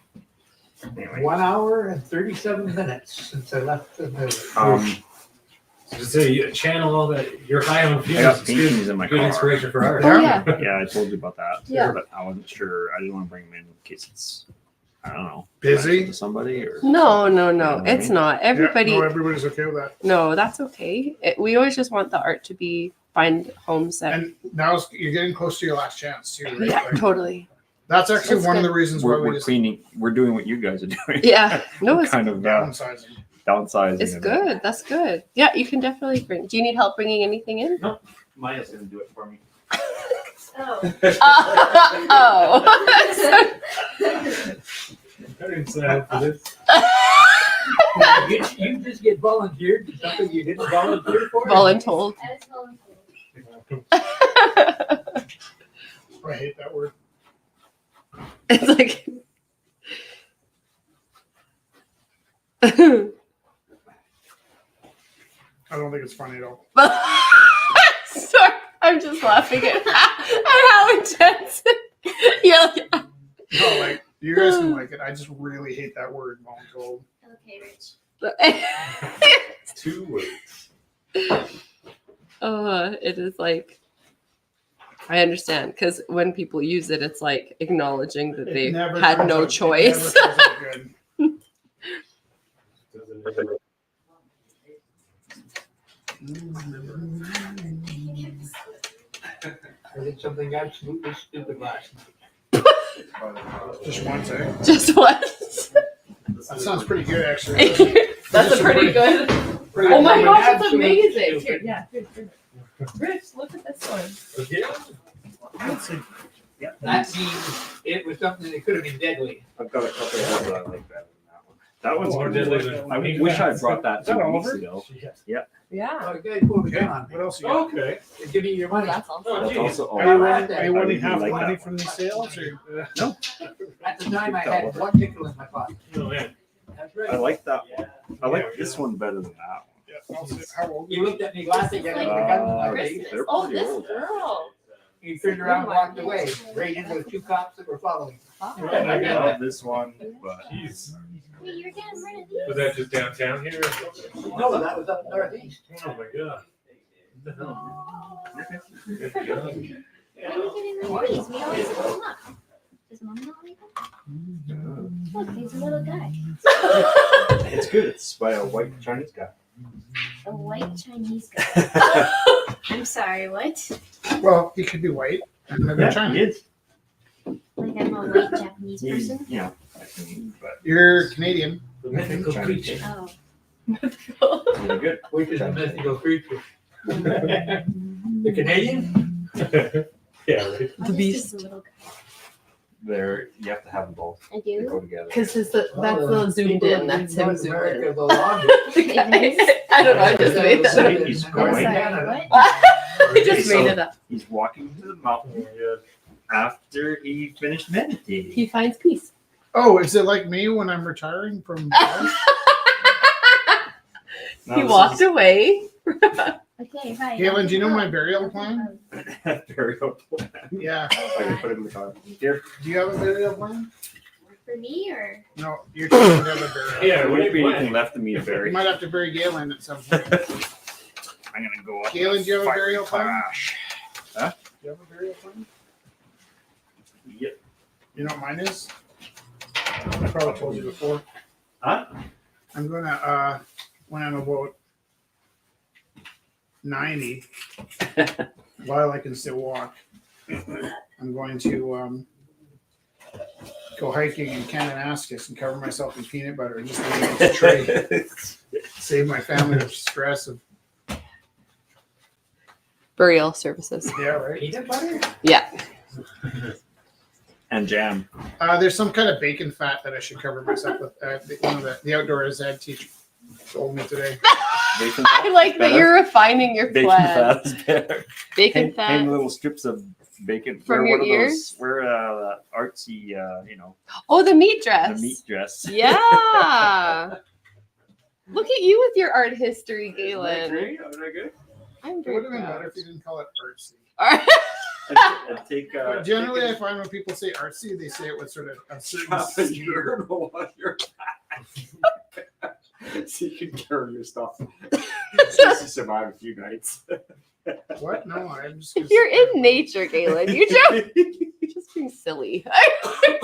Anyway,
1 hour and 37 minutes since I left the village.
So just say you channel all that. You're high on
I
fumes.
got
It's good,
paintings in my
good
car.
inspiration for art.
Oh yeah.
Yeah, I told you about that.
Yeah.
But I wasn't sure. I didn't want to bring them in case it's, I don't know,
Busy?
to somebody or.
No,
You know what I
it's
mean?
not. Everybody,
Yeah, no, everybody's okay with that.
no, that's okay. We always just want the art to be find homes that.
And now you're getting close to your last chance too, right?
Yeah,
Like,
totally.
that's actually
It's
one of
good.
the reasons why
We're,
we
we're
just
cleaning. We're doing what you guys are doing.
Yeah, no, it's
kind of
downsizing.
downsizing.
it's
it.
good. That's good. Yeah, you can definitely bring. Do you need help bringing anything in?
Maya's gonna do it for me.
Oh.
Oh.
Very excited for this.
You just get volunteered to something you didn't volunteer for?
Voluntold.
I hate that word.
It's like.
I don't think it's funny at all.
Sorry, I'm just laughing at how intense. Yeah.
No, like you guys can like it. I just really hate that word, voluntold.
Okay, Rich.
It
2 words.
is like. I understand because when people use it, it's like acknowledging that
It
they
never
had
comes
no
out- it
choice.
never comes out good.
I did something absolutely stupid last night.
Just once, eh?
Just once.
That sounds pretty good, actually.
That's a pretty good.
Pretty
Oh my
good.
gosh, it's
Absolute
amazing.
stupid.
Here, here. Rich, look at this one.
Yeah.
That means it was something that could have been deadly.
I've got a couple of ones that I like better than that one. That one's
More deadly than-
I wish I brought that
Is that
2 weeks
Oliver?
ago.
Yeah.
Oh, the guy pulled a gun on me.
What else you got?
Okay.
They give you your
Oh,
money.
that's awesome.
Oh,
That's
geez.
also
Are you
all.
winning, are you
I
winning
really
half
like
money
that
from
one.
these sales? Or?
At the time, I had one nickel in my pocket.
Oh, man.
That's
I
right.
like that one. I like this one better than that one.
Yeah, I'll see. How old?
You looked at me laughing at me with a gun in my face.
They're
Oh,
pretty
this
old.
girl.
You turned around and walked away, right into the 2 cops that were following.
I love this one, but
Jeez.
Wait, you're getting rid of these?
Was that just downtown here?
No, that was up northeast.
Oh my god. What the hell? Good God.
Why are you getting rid of these? We always put them up.
Does mom not like him? Look, he's a little guy.
It's good. It's by a white Chinese guy.
A white Chinese guy. I'm sorry, what?
Well, he could be white and live in China.
he is.
Like I'm a white Japanese
He's,
person?
you know, but
You're Canadian.
The mythical creature.
Oh.
really good.
Which is a mythical creature? The Canadian?
Yeah, right.
I'll just
beast.
take the little guy.
There, you have to have them both.
I
They
do?
go together.
Because that's the zoomed in. That's him
North
zoomed
America,
in.
the longest.
I don't know. I just made that
Say
up.
he's
I'm
going.
sorry, what?
I just made it up.
He's walking to the mountain after he finished meditating.
He finds peace.
Oh, is it like me when I'm retiring from?
No,
He
this
walked
is
away.
Okay, hi.
Galen, do you know my burial plan?
burial plan.
Yeah.
I can put it in the car. Here.
Do you have a burial plan?
For me or?
No, you're taking the other burial.
Yeah, it wouldn't be anything left of me to
You
bury.
might have to bury Galen at some point.
I'm gonna go up.
Galen, do you have a
Fire
burial plan?
crash.
Do you have a burial plan?
Yep.
You know what mine is? I probably told you before.
Huh?
I'm gonna when I'm about 90, while I can still walk, I'm going to go hiking in Kananaskis and cover myself in peanut butter and just leave it on the tray. Save my family the stress of
Burial services.
yeah, right.
Peanut butter?
Yeah.
And jam.
There's some kind of bacon fat that I should cover myself with. One of the outdoors ed teacher told me today.
Bacon
I like that
Better.
you're refining your
Bacon
plan.
fat is better.
Bacon
Hang
fat.
little strips of bacon.
From
wear
your
one of
ears?
Those, wear artsy,
Oh, the meat
the
dress.
meat dress.
Yeah. Look at you with your art history, Galen.
Great. Isn't that good?
I'm
It
very
would have been
proud.
better if you didn't call it artsy.
All right.
And take.
But generally, I
take
find when people say artsy, they say it with sort of a
a
certain
chop and
sneer.
urinal on your back. So you can carry your stuff. Just to survive a few nights.
What? No, I'm just. Gonna
You're
sit
in nature, Galen. You're just being silly.
there.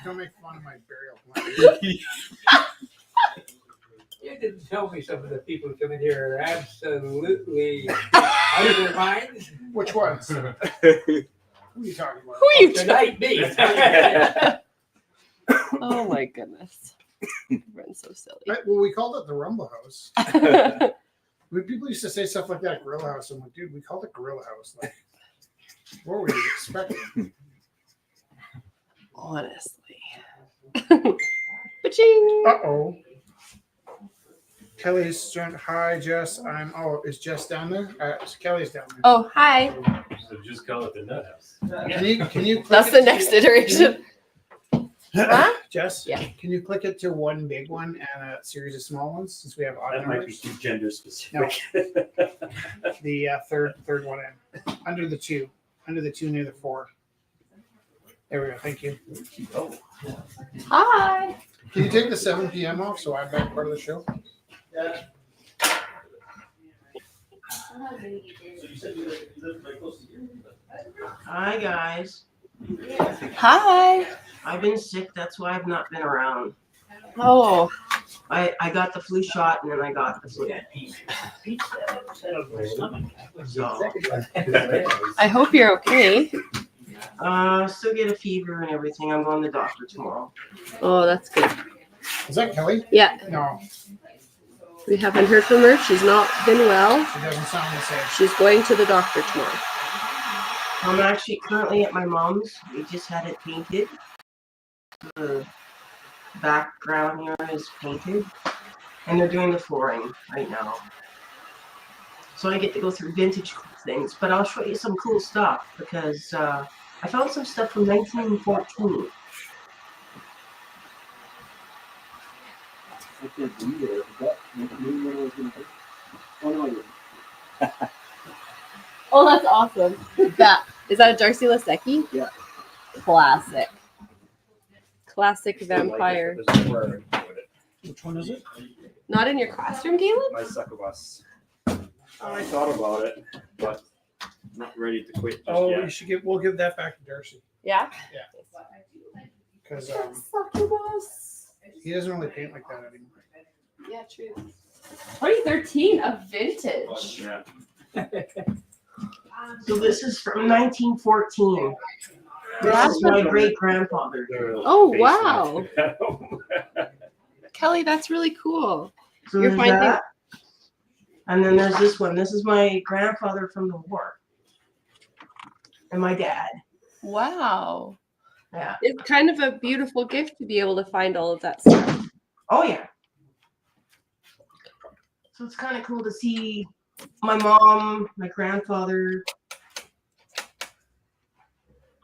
Don't make fun of my burial plan.
You didn't tell me some of the people who come in here are absolutely out of their minds.
Which ones? Who are you talking about?
Who are you
Tonight, me.
Oh my goodness. Everyone's so silly.
Well, we called it the Rumble House. When people used to say stuff like that, Gorilla House, I'm like, dude, we called it Gorilla House. Like, what were you expecting?
Honestly. Ba-ching.
Uh-oh. Kelly's joined. Hi, Jess. Is Jess down there? Kelly's down there.
Oh, hi.
So just call it the nut house.
Can you click
That's
it
the
to-
next iteration. Huh?
Jess?
Yeah.
Can you click it to one big one and a series of small ones since we have odd
That might be
numbers?
too gender specific.
The third one in. Under the two near the 4. There we go. Thank you.
Hi.
Can you take the 7 p.m. off so I'm back part of the show?
Hi, guys.
Hi.
I've been sick, that's why I've not been around.
Oh,
I got the flu shot and then I got the flu. So,
I hope you're okay.
still get a fever and everything. I'm going to the doctor tomorrow.
Oh, that's good.
Is that Kelly?
Yeah,
No,
we haven't heard from her. She's not been well.
she doesn't sound the same.
She's going to the doctor tomorrow.
I'm actually currently at my mom's. We just had it painted. The background here is painted. And they're doing the flooring right now. So I get to go through vintage things. But I'll show you some cool stuff because I found some stuff from 1914.
Oh, that's awesome. Is that a Darcy Lasecki?
Yeah.
Classic. Classic vampire.
Which one is it?
Not in your classroom, Galen?
My succubus. I thought about it, but not ready to quit just
Oh,
yet.
we'll give that back to Darcy.
Yeah.
Because
Succubus.
he doesn't really paint like that anymore.
Yeah, true. 2013, a vintage.
Yeah.
So this is from 1914. This is my great grandfather.
Oh, wow. Kelly, that's really cool.
So
You're
there's
finding-
that. And then there's this one. This is my grandfather from the war. And my dad.
Wow.
Yeah.
It's kind of a beautiful gift to be able to find all of that stuff.
Oh yeah. So it's kind of cool to see my mom, my grandfather,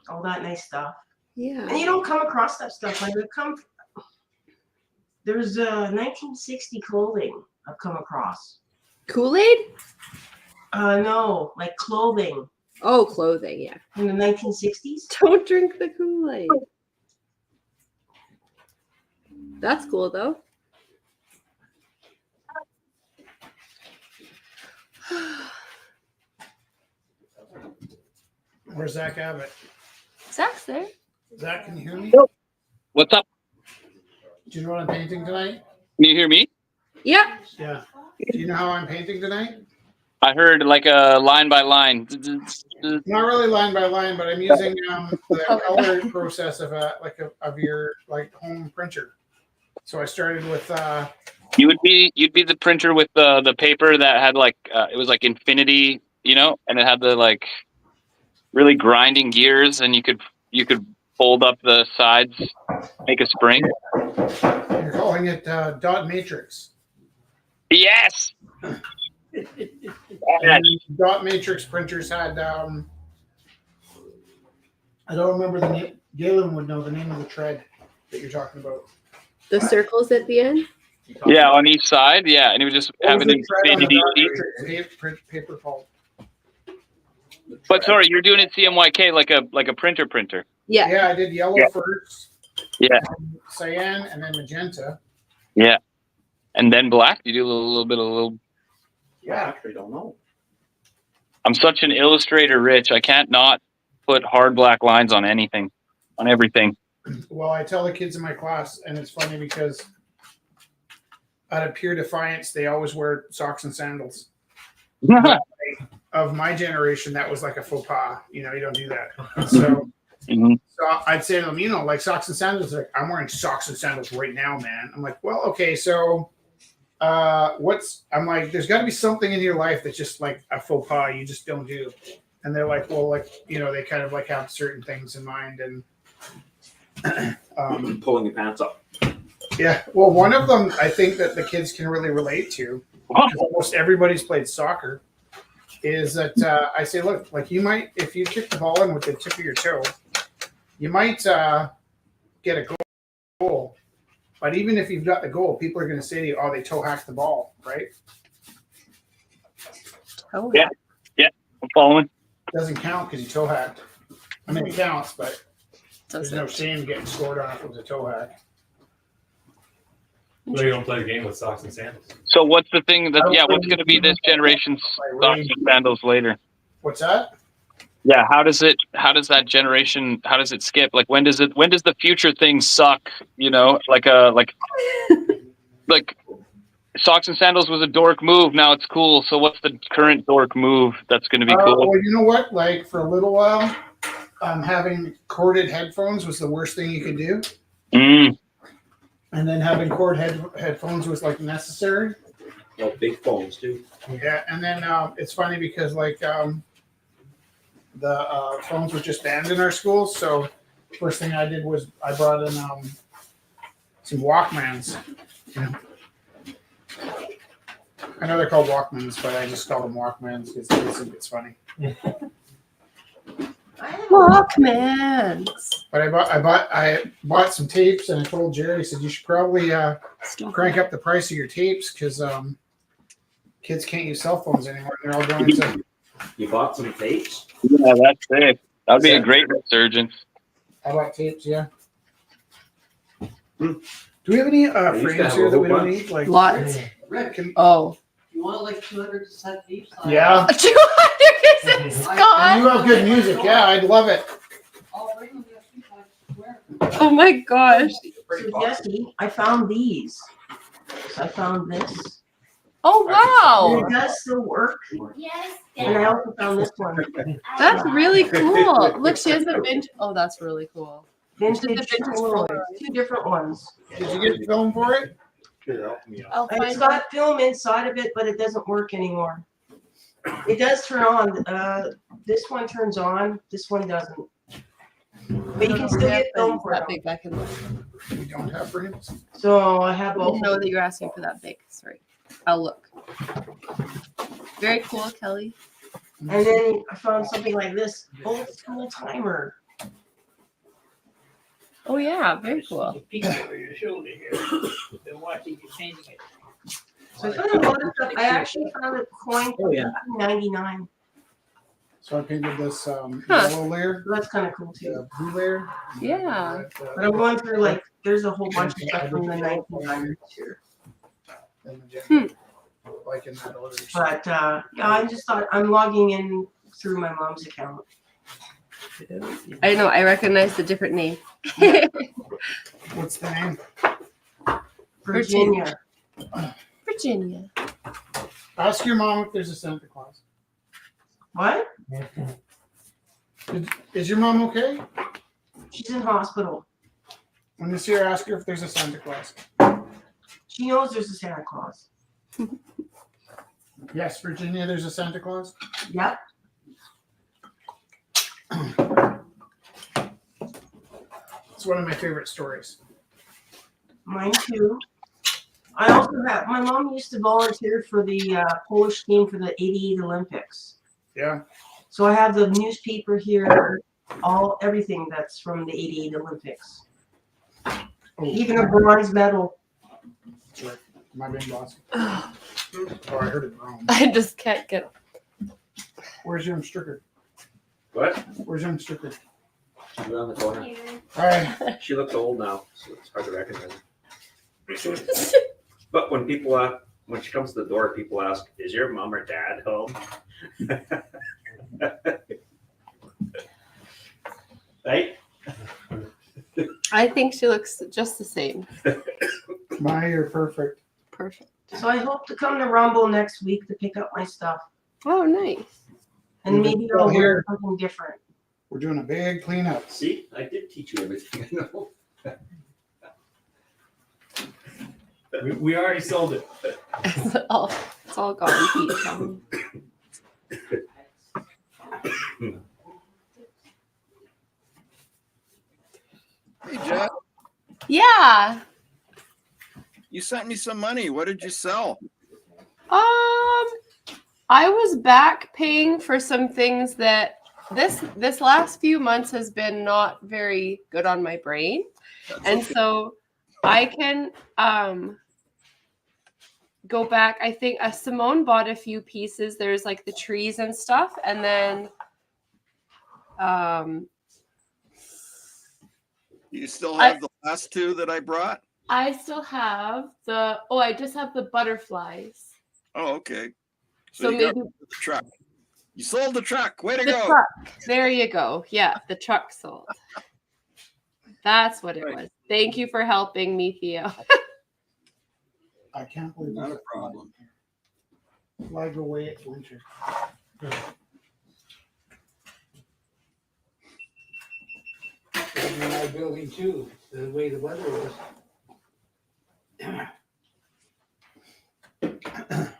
all that nice stuff.
Yeah.
And you don't come across that stuff. Like there's 1960 clothing I've come across.
Kool-Aid?
No, like clothing
Oh, clothing, yeah.
in the 1960s.
Don't drink the Kool-Aid. That's cool though.
Where's Zach Abbott?
Zach's there.
Zach, can you hear me?
What's up?
Do you know what I'm painting tonight?
Can you hear me?
Yeah.
Yeah. Do you know how I'm painting tonight?
I heard like a line by line.
Not really line by line, but I'm using the color process of your like home printer. So I started with
You'd be the printer with the paper that had like it was like infinity, you know, and it had the like really grinding gears, and you could fold up the sides, make a spring.
you're calling it dot matrix.
Yes.
And dot matrix printers had I don't remember the name. Galen would know the name of the tread that you're talking about.
The circles at the end?
Yeah, on each side. Yeah, and it would just
What
have
was
an
the tread on the
infinity
dot
sheet.
matrix paper called?
But sorry, you're doing it CMYK like a printer.
Yeah.
Yeah, I did yellow
Yeah.
first.
Yeah.
Cyan and then magenta.
Yeah. And then black. You do a little bit of.
Yeah, I actually don't know.
I'm such an illustrator, Rich. I can't not put hard black lines on anything, on everything.
Well, I tell the kids in my class, and it's funny because out of pure defiance, they always wear socks and sandals. Of my generation, that was like a faux pas. You know, you don't do that. So,
Mhm.
so I'd say to them, you know, like socks and sandals. Like, I'm wearing socks and sandals right now, man. I'm like, well, okay, so I'm like, there's got to be something in your life that's just like a faux pas you just don't do. And they're like, well, like, you know, they kind of like have certain things in mind. And
Pulling your pants up.
yeah, well, one of them I think that the kids can really relate to, because almost everybody's played soccer, is that I say, look, like you might, if you kick the ball in with the tip of your toe, you might get a goal. But even if you've got the goal, people are going to say to you, oh, they toe hacked the ball, right?
Oh,
Yeah. Yeah. I'm following.
Doesn't count because you toe hacked. I mean, it counts, but there's
Doesn't.
no shame getting scored on if it was a toe hack.
Well, you don't play the game with socks and sandals.
So what's the thing that? Yeah, what's going to be this generation's socks and sandals later?
What's that?
Yeah, how does that generation? How does it skip? Like when does the future thing suck? You know, like socks and sandals was a dork move. Now it's cool. So what's the current dork move that's going to be cool?
Well, you know what? Like for a little while, having corded headphones was the worst thing you could do.
Mm.
And then having cord headphones was like necessary.
Like big phones too.
Yeah, and then it's funny because like the phones were just banned in our schools. So first thing I did was I brought in some Walkmans. You know. I know they're called Walkmans, but I just call them Walkmans because I think it's funny.
Walkmans.
But I bought some tapes, and I told Jerry, I said you should probably crank up the price of your tapes because kids can't use cell phones anymore. They're all going to.
You bought some tapes?
Yeah, that's it. That would be a great resurgence.
I bought tapes, yeah. Do we have any
used to
frames
have
here
a
that we
whole
don't
bunch.
need? Like
Lots.
Can,
Oh.
You want like 200 cassette tapes?
yeah.
200
And
Scott.
you have good music, yeah. I'd love it.
I'll bring them.
Oh my gosh.
So Jesse, I found these. So I found this.
Oh wow.
And it does still work.
Yes,
And I also found this one.
That's really cool. Look, she has a vintage. Oh, that's really cool.
Vintage
Vintage
Polaroid.
Polaroid.
2 different ones.
Did you get film for it?
Here, help me out.
I'll
It's
find
got film inside of it, but it doesn't work anymore. It does turn on. This one turns on. This one doesn't. But you can still get film for
that
it.
big back in the.
We don't have frames.
So I have
I
both.
didn't know that you're asking for that big. Sorry. I'll look. Very cool, Kelly.
And then I found something like this old school timer.
Oh yeah, very cool.
Peek over your shoulder here. Been watching you painting it.
So I found a lot of stuff. I actually found a coin from 1999.
So I painted this
Huh.
yellow layer,
So that's kind of cool too.
the blue layer.
Yeah.
and the red,
But I'm going through like there's a whole bunch of stuff from the 1900s here.
and magenta. Like in that order.
But yeah, I just thought I'm logging in through my mom's account.
I know. I recognize the different name.
What's the name?
Virginia.
Virginia.
Ask your mom if there's a Santa Claus.
What?
Is your mom okay?
She's in hospital.
When you see her, ask her if there's a Santa Claus.
She knows there's a Santa Claus.
Yes, Virginia, there's a Santa Claus.
Yep.
It's one of my favorite stories.
Mine too. I also have my mom used to volunteer for the Polish team for the '88 Olympics.
Yeah.
So I have the newspaper here, everything that's from the '88 Olympics.
Oh,
Even a bronze medal.
sorry. Am I being bossy? Oh, I heard it wrong.
I just can't get.
Where's your Stricker?
What?
Where's your Stricker?
She's around the corner.
All right.
She looks old now, so it's hard to recognize her. But when people, when she comes to the door, people ask, "Is your mom or dad home?" Right?
I think she looks just the same.
My, you're perfect.
Perfect.
So I hope to come to Rumble next week to pick up my stuff.
Oh, nice.
And maybe I'll wear something different.
We're doing a big cleanup.
See, I did teach you everything I know.
We already sold it.
It's all gone. Pete, tell me.
Hey, Jeff,
Yeah.
you sent me some money. What did you sell?
I was back paying for some things that this last few months has been not very good on my brain. And so I can go back. I think Simone bought a few pieces. There's like the trees and stuff, and then
You still have the last two that I brought?
I still have I just have the butterflies.
Oh, okay.
So
you got
maybe
the truck. You sold the truck. Way to
the
go.
truck. There you go. Yeah, the truck sold. That's what it was. Thank you for helping me, Theo.
I can't believe
Not a problem.
Flag away at winter.
In my building too, the way the weather was.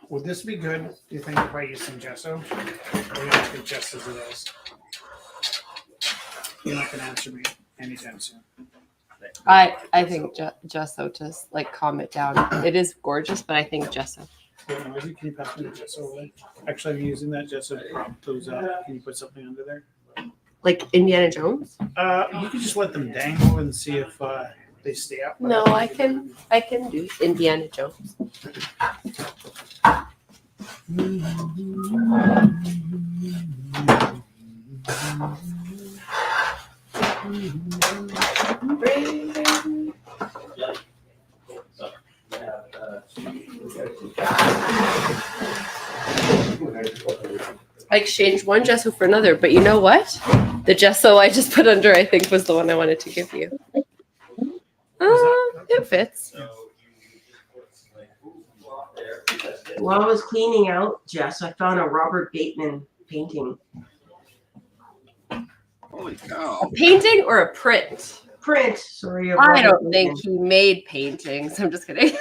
Would this be good, do you think, if I use some gesso? Or you don't think just as it is? You're not gonna answer me anytime soon.
I think gesso, just like calm it down. It is gorgeous, but I think gesso.
Wait, Noisy, can you pass me the gesso away? Actually, I'm using that gesso to prop those up. Can you put something under there?
Like Indiana Jones?
You can just let them dangle and see if they stay up.
No, I can do Indiana Jones. I exchanged one gesso for another, but you know what? The gesso I just put under, I think, was the one I wanted to give you. It fits.
While I was cleaning out, Jess, I found a Robert Bateman painting.
Holy cow.
A painting or a print?
Print, sorry. of
I
Robert
don't think
Bateman.
he made paintings. I'm just kidding.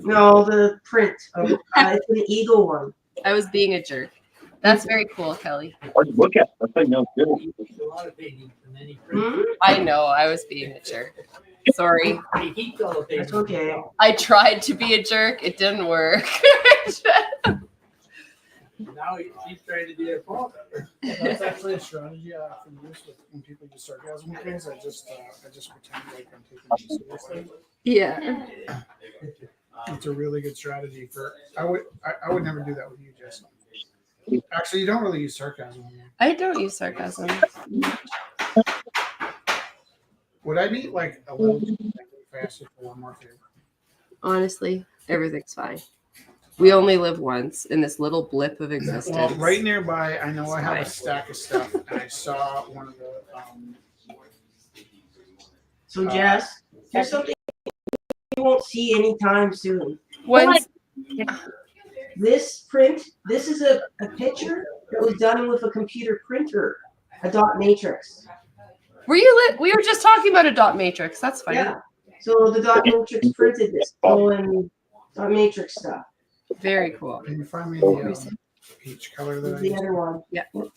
No, the print. It's an eagle one.
I was being a jerk. That's very cool, Kelly.
Hard to look at. That thing no good.
A lot of paintings and then he prints.
Hmm?
I know, I was being a jerk. Sorry.
He keeps all the paintings.
That's okay.
I tried to be a jerk. It didn't work.
Now he's trying to be a father.
That's actually a strategy I often use with when people use sarcasm with things. I just pretend like I'm taking it seriously.
Yeah.
It's a really good strategy for. I would never do that with you, Jess. Actually, you don't really use sarcasm.
I don't use sarcasm.
Would I be like a little too fast for one more favor?
Honestly, everything's fine. We only live once in this little blip of existence.
Well, right nearby, I know I have a stack of stuff, and I saw one of the.
So, Jess, here's something you won't see anytime soon.
Once,
This print, this is a picture that was done with a computer printer, a dot matrix.
we were just talking about a dot matrix. That's fine.
Yeah. So the dot matrix printed this and dot matrix stuff.
Very cool.
Can you find me the peach color that I
The
used?
other one.
Yeah.
When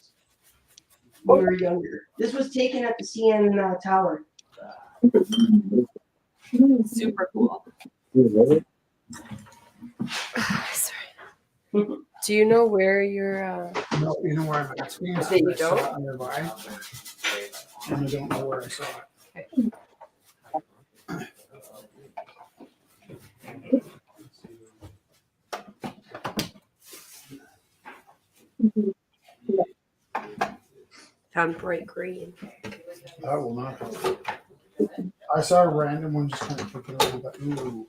we were younger. This was taken at the CN Tower.
Super cool. Sorry. Do you know where your
No, you know where I'm asking?
That you
I saw
don't?
it nearby, and I don't know where I saw it.
found bright green?
I will not. I saw a random one just kind of kick it over, but ooh.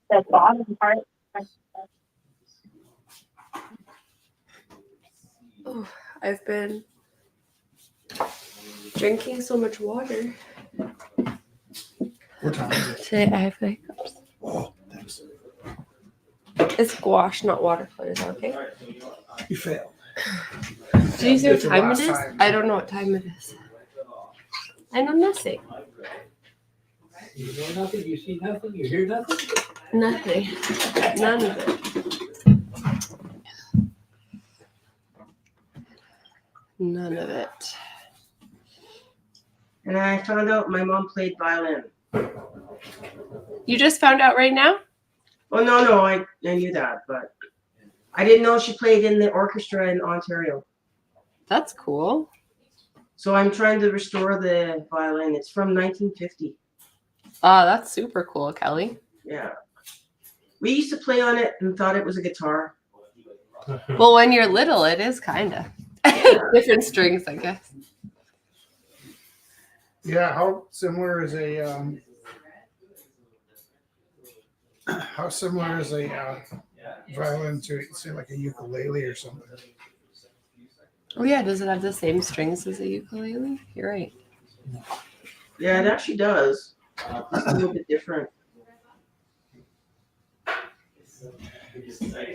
The bottom part.
Oh, I've been drinking so much water.
What time is it?
Today I have hiccups.
Oh, thanks.
It's gouache, not watercolor. Is that okay?
You failed.
Do you see what
It's your
time it
last
is?
time.
I don't know what time it is. I know nothing.
You know nothing, you see nothing, you hear nothing?
Nothing. None of it. None of it.
And I found out my mom played violin.
You just found out right now?
Oh, no, I knew that, but I didn't know she played in the orchestra in Ontario.
That's cool.
So I'm trying to restore the violin. It's from 1950.
That's super cool, Kelly.
Yeah. We used to play on it and thought it was a guitar.
Well, when you're little, it is kind of. Different strings, I guess.
Yeah, how similar is a violin to say like a ukulele or something?
Oh yeah, does it have the same strings as a ukulele? You're right.
Yeah, it actually does. It's a little bit different.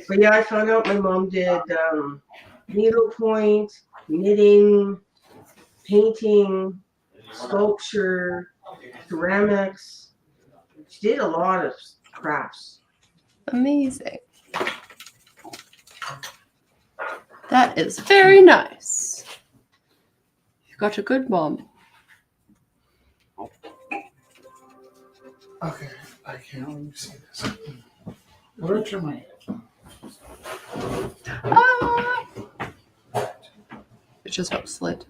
But yeah, I found out my mom did needlepoint, knitting, painting, sculpture, ceramics. She did a lot of crafts.
Amazing. That is very nice. You got a good mom.
Okay, I can't let me see this. What do I turn my?
It just slid.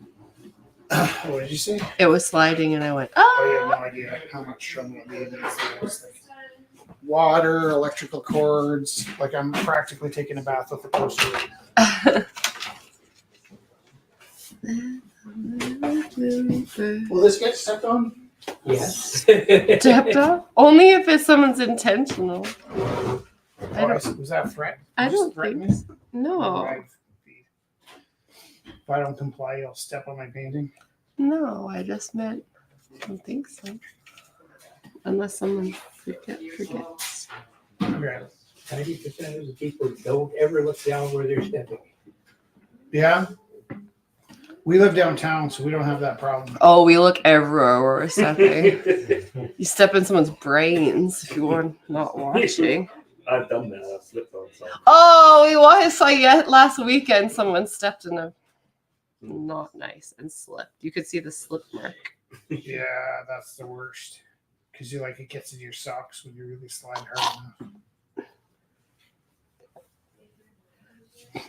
What did you say?
It was sliding, and I went,
I have no idea how much trouble it made. Water, electrical cords. Like I'm practically taking a bath with a toaster. Will this get stepped on?
Yes.
Stepped on? Only if it's someone's intentional. I don't.
Was that a threat?
I
Just
don't
threaten
think.
me?
So. No.
If I don't comply, you'll step on my painting.
No, I just meant. I don't think so. Unless someone forgets.
Okay.
90% of the people don't ever look down where they're stepping.
Yeah. We live downtown, so we don't have that problem.
Oh, we look everywhere where we're stepping. You step in someone's brains if you were not watching.
I've done that. I've slipped on some.
Oh, I saw yet last weekend someone stepped in a not nice and slipped. You could see the slip mark.
Yeah, that's the worst. Because it gets in your socks when you really slide hard enough.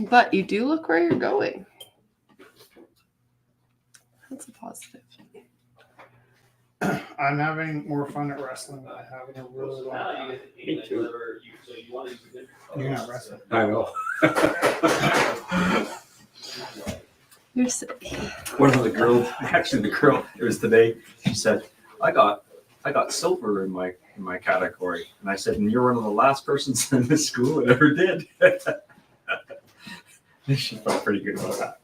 But you do look where you're going. That's a positive.
I'm having more fun at wrestling than I have in a really long time.
Me too.
You're not wrestling.
I know.
You're so...
One of the girls, actually the girl, it was today, she said, I got silver in my category. And I said, and you're one of the last persons in this school that ever did. She felt pretty good about that.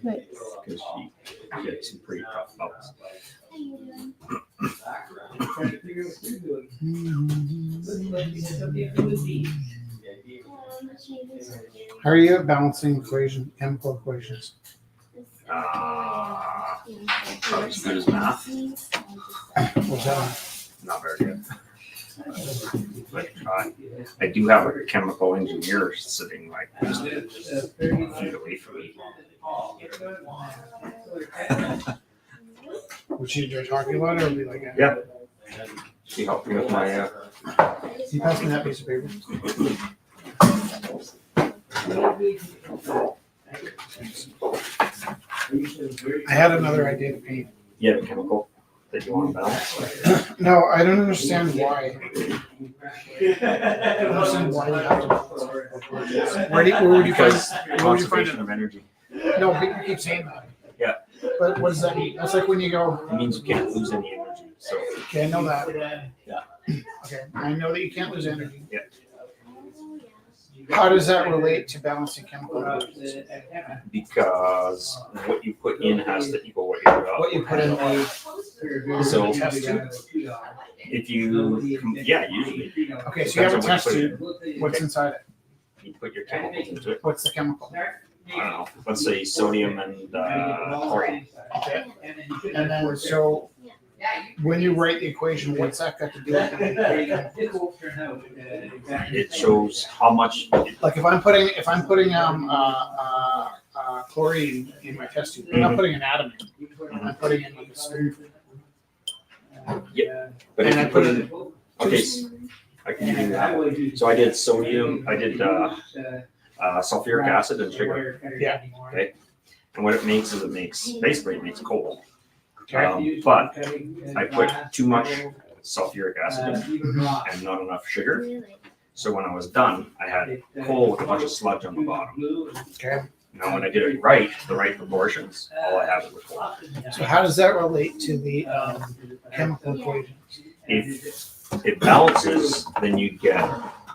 Nice.
Because she had some pretty tough bouts.
How are you at balancing chemical equations?
Not as good as math.
What's that?
Not very good. But I do have a chemical engineer sitting just a feet away from me.
Would she enjoy talking about it or be like,
Yeah. She helped me with my.
Can you pass me that piece of paper? I had another idea to paint.
You have a chemical that you want to balance?
No, I don't understand why. I don't understand why you have to balance. Where would you find? Where would you find
Conservation
it?
of energy.
No, people keep saying that.
Yeah.
But what does that mean? That's like when you go.
It means you can't lose any energy. So.
Okay, I know that.
Yeah.
Okay, I know that you can't lose energy.
Yeah.
How does that relate to balancing chemical equations?
Because what you put in has to equal what you put out.
What you put in
So
test tube?
if you, usually.
Okay, so you have a
Depends on
test
what you
tube.
put in.
What's inside it?
You put your chemicals into it.
What's the chemical?
I don't know. Let's say sodium and chlorine.
Okay. And then, so when you write the equation, what's that got to do with it?
It shows how much.
Like if I'm putting chlorine in my test tube, I'm not putting an atom in. I'm putting in like a spoonful.
Yeah. But if you put in, okay, I can give you that. So I did sodium. I did sulfuric acid and sugar.
Yeah.
Okay. And what it makes is it makes coal.
Okay.
But I put too much sulfuric acid in and not enough sugar. So when I was done, I had coal with a bunch of sludge on the bottom.
Okay.
Now when I did it right, the right proportions, all I had was coal.
So how does that relate to the chemical equations?
If it balances, then you get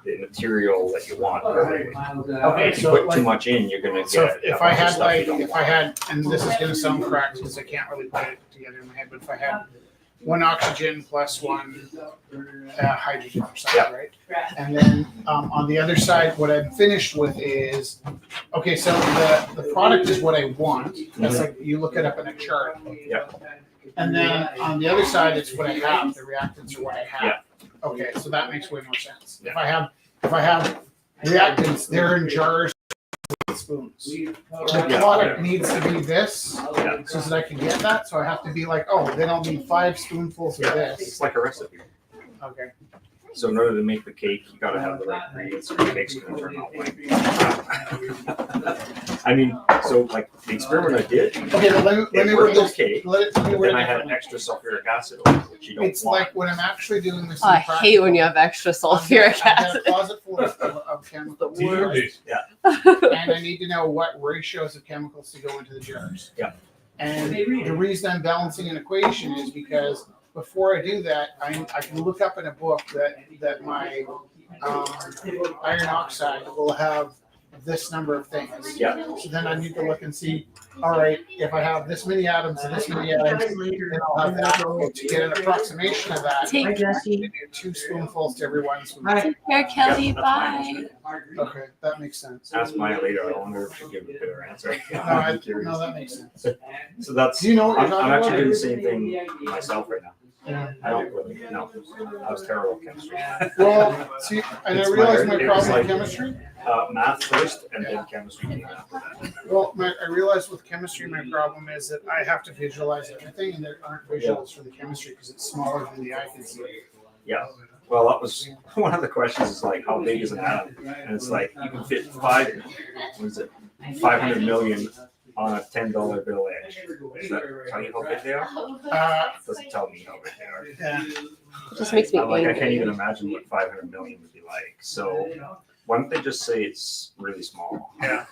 the material that you want.
Okay,
If you
so
put
like,
too much in, you're gonna
so
get.
if
a
I
bunch of
had
stuff
like,
you don't
if I had, and this is gonna sound correct because I can't really put it together in my head, but if I had one oxygen plus one hydrogen or something, right? And then on the other side, what I'm finished with is, okay, so the product is what I want. That's like, you look it up in a chart.
Yeah.
And then on the other side, it's what I have, the reactants are what I have.
Yeah.
Okay, so that makes way more sense. If I have reactants, they're in jars with spoons. The product needs to be this, so that I can get that, so I have to be like, oh, then I'll need 5 spoonfuls of this.
It's like a recipe.
Okay.
So in order to make the cake, you gotta have the right ingredients, or the cake's gonna turn out like. I mean, so like the experiment I did,
Okay, but let me
it worked
word this.
okay.
Let me word
Then I
it
had
differently.
extra sulfuric acid on it, which you don't
It's
want.
like when I'm actually doing this.
Oh, I hate when you have extra sulfuric
I've got
acid.
a closet full of chemicals.
Yeah.
And I need to know what ratios of chemicals to go into the jars.
Yeah.
And the reason I'm balancing an equation is because before I do that, I can look up in a book that my iron oxide will have this number of things.
Yeah.
So then I need to look and see, all right, if I have this many atoms and this many atoms, then I'll have that to get an approximation of that.
Take
I
care.
just need to do 2 spoonfuls to every 1 spoonful.
Hi.
Take care, Kelly.
Yeah, that's
Bye.
Okay, that makes sense.
Ask Maya later. I wonder if she'll give a better answer.
No, that makes sense.
So that's.
Do you know what you're
I'm
talking
actually
about?
doing the same thing myself right now.
Yeah.
I don't really know. I was terrible at chemistry.
Well, see, and I
It's
realized my
it was
problem
like,
with chemistry.
Math first and then chemistry came after that.
Well, I realized with chemistry, my problem is that I have to visualize everything, and there aren't visuals for the chemistry because it's smaller than the eye can see.
Yeah. Well, that was one of the questions is like, how big is an atom? And it's like, you can fit 500 million on a $10 bill edge. Does that tell you how big they are? Doesn't tell me how big they are.
Yeah.
It just makes me
I
angry.
can't even imagine what 500 million would be like. So why don't they just say it's really small? Yeah.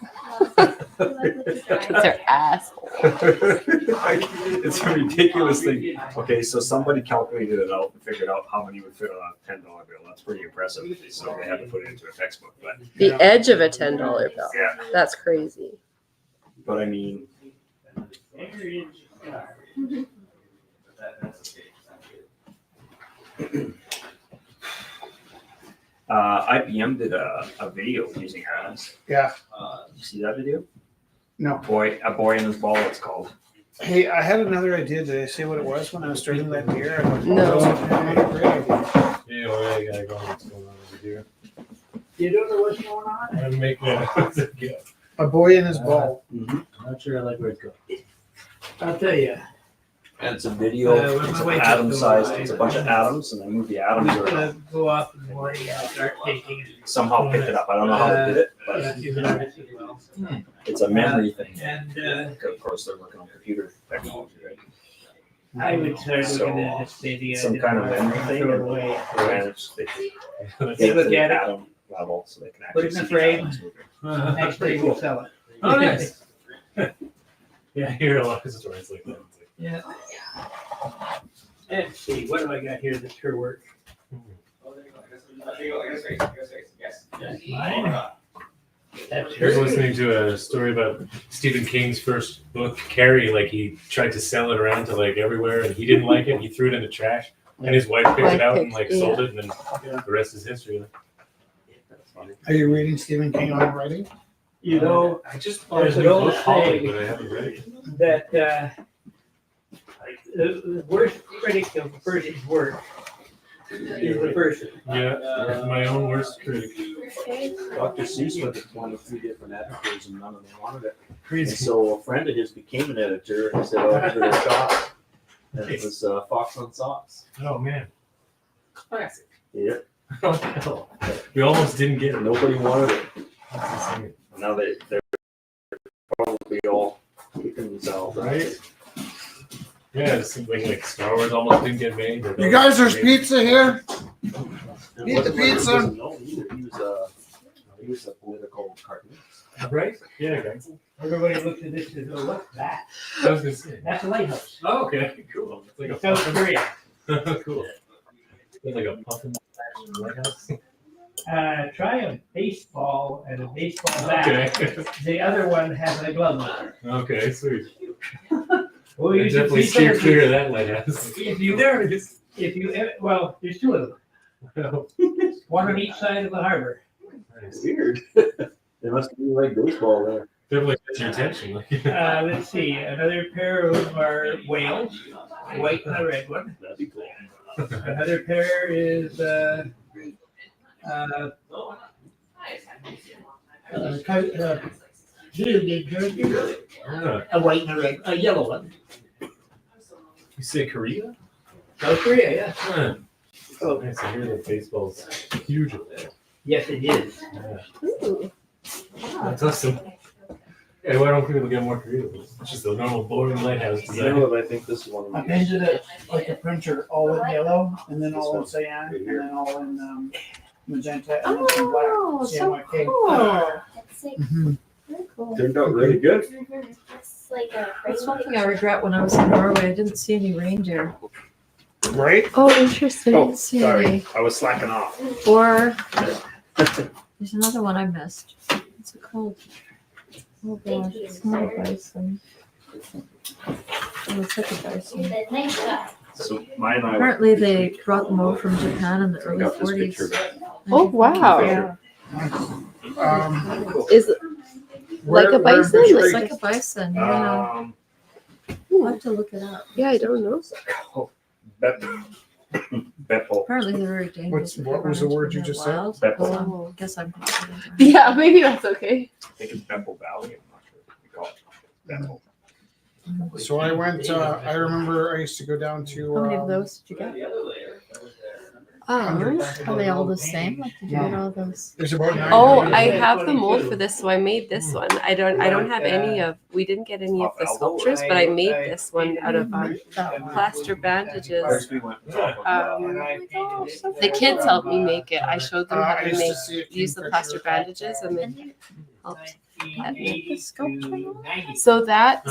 They're assholes.
It's a ridiculous thing. Okay, so somebody calculated it out and figured out how many would fit on a $10 bill. That's pretty impressive. So they had to put it into a textbook. But
The edge of a $10 bill.
yeah,
That's crazy.
but I mean, IBM did a video using atoms.
Yeah.
You see that video?
No.
A boy and his ball, it's called.
Hey, I had another idea. Did I say what it was when I was starting that beer?
No.
Great idea.
Yeah, well, I gotta go. What's going on over here?
You don't know what's going on?
I'm making a
A boy and his ball.
I'm not sure I like where it's going.
I'll tell you.
And it's a video.
When
It's
my
an
wife
atom
goes
sized.
away,
It's a bunch of atoms, and they move the
I'm
atoms
just
around.
gonna go off in the morning and start taking.
Somehow picked it up. I don't know how they did it, but
Yeah, she's an artist as well.
it's a memory thing.
And
Of course, they're working on computer technology, right?
I would start
So,
looking at this baby.
some kind of memory thing,
Throw it
and
away.
they manage they
You
get
look
to the
at it.
atom level, so they can
Put
actually
it in a
see
frame.
atoms moving.
Next day we'll sell it.
Oh, nice. Yeah, I hear a lot of stories like that. It's like,
Yeah. Let's see, what do I got here that sure works? That's mine. That's
I was
hers.
listening to a story about Stephen King's first book, Carrie. Like he tried to sell it around to like everywhere, and he didn't like it. He threw it in the trash, and his wife picked it out and like sold it, and then the rest is history.
Are you reading Stephen King on writing?
You know,
I just bought
there's
a
an
new
old
book, Holly,
saying
but I haven't read it.
that the worst critic of a person's work is the person.
Yeah, my own worst critic.
Dr. Seuss went to 23 different editors and none of them wanted it. And
Crazy.
so a friend of his became an editor and he said, "Oh, give it a shot." And it was Fox on Socks.
Oh man, classic.
Yeah.
We almost didn't get it.
Nobody wanted it.
That's insane.
Now they're probably all kicking themselves,
Right? Yeah, it seems like Star Wars almost didn't get made.
You guys, there's pizza here.
It
Eat the
wasn't-
pizza.
He wasn't known either. He was a political cartoonist.
Right? Yeah, guys.
Everybody looks at this and goes, what's that?
I was gonna say.
That's a lighthouse.
Oh, okay, cool. It's like a
South
puffin.
Korea.
Cool. It's like a puffin lighthouse.
Try a baseball and a baseball bat.
Okay.
The other one has a glove on it.
Okay, sweet.
Well,
I
you should
definitely
see
steer
some-
clear of that lighthouse.
If you,
There it is.
if you, well, there's two of them, one on each side of the harbor.
Nice.
Weird. They must be like baseball there.
Definitely gets your attention.
Let's see, another pair of them are whales, a white and a red one.
That'd be cool.
Another pair is,
Ah,
a white and a red, a yellow one.
you say Korea?
South Korea, yeah.
Huh. Oh, nice. I hear that baseball's huge over there.
Yes, it is.
Yeah.
Ooh.
That's awesome. Yeah, why don't people get more creative? It's just a normal boring lighthouse
You
design.
know what? I think this is one of
I
my.
painted it like a printer, all in yellow, and then all in cyan, and then all in magenta, and then some black.
Oh,
See
so
my cake.
cool. That's like
Mhm.
very cool.
Turned out really good.
It's like a
That's one thing I regret when I was in Norway. I didn't see any reindeer.
Right?
Oh, interesting.
Oh,
Let's see.
sorry, I was slacking off.
Or
There's another one I missed. What's it called? Oh gosh, it's not a bison. Oh, it's like a bison.
So mine and I
Apparently they brought them over from Japan in the early
got this
40s.
picture.
oh wow,
Yeah.
is it like a bison?
It's
Like,
like a bison, yeah.
Um,
We'll have to look it up.
yeah, I don't know.
Beppo.
Apparently they're very dangerous. if
what
you
was
run
the word
into
you
them
just said?
wild.
Beppo.
Oh, I guess I'm.
Yeah, maybe that's okay.
I think it's Beppo Valley. I'm not sure what we call it. Beppo.
So I went, I remember I used to go down to.
How many of those did you get? Are they all the same? Like, did you get all those?
There's about 900.
Oh, I have the mold for this, so I made this one. I don't have any of. We didn't get any of the sculptures, but I made this one out of plaster bandages.
First we went.
The kids helped me make it. I showed them how
I
to
used
make
to see a
use the
Kingfisher.
plaster bandages, and they helped.
The sculpture?
So I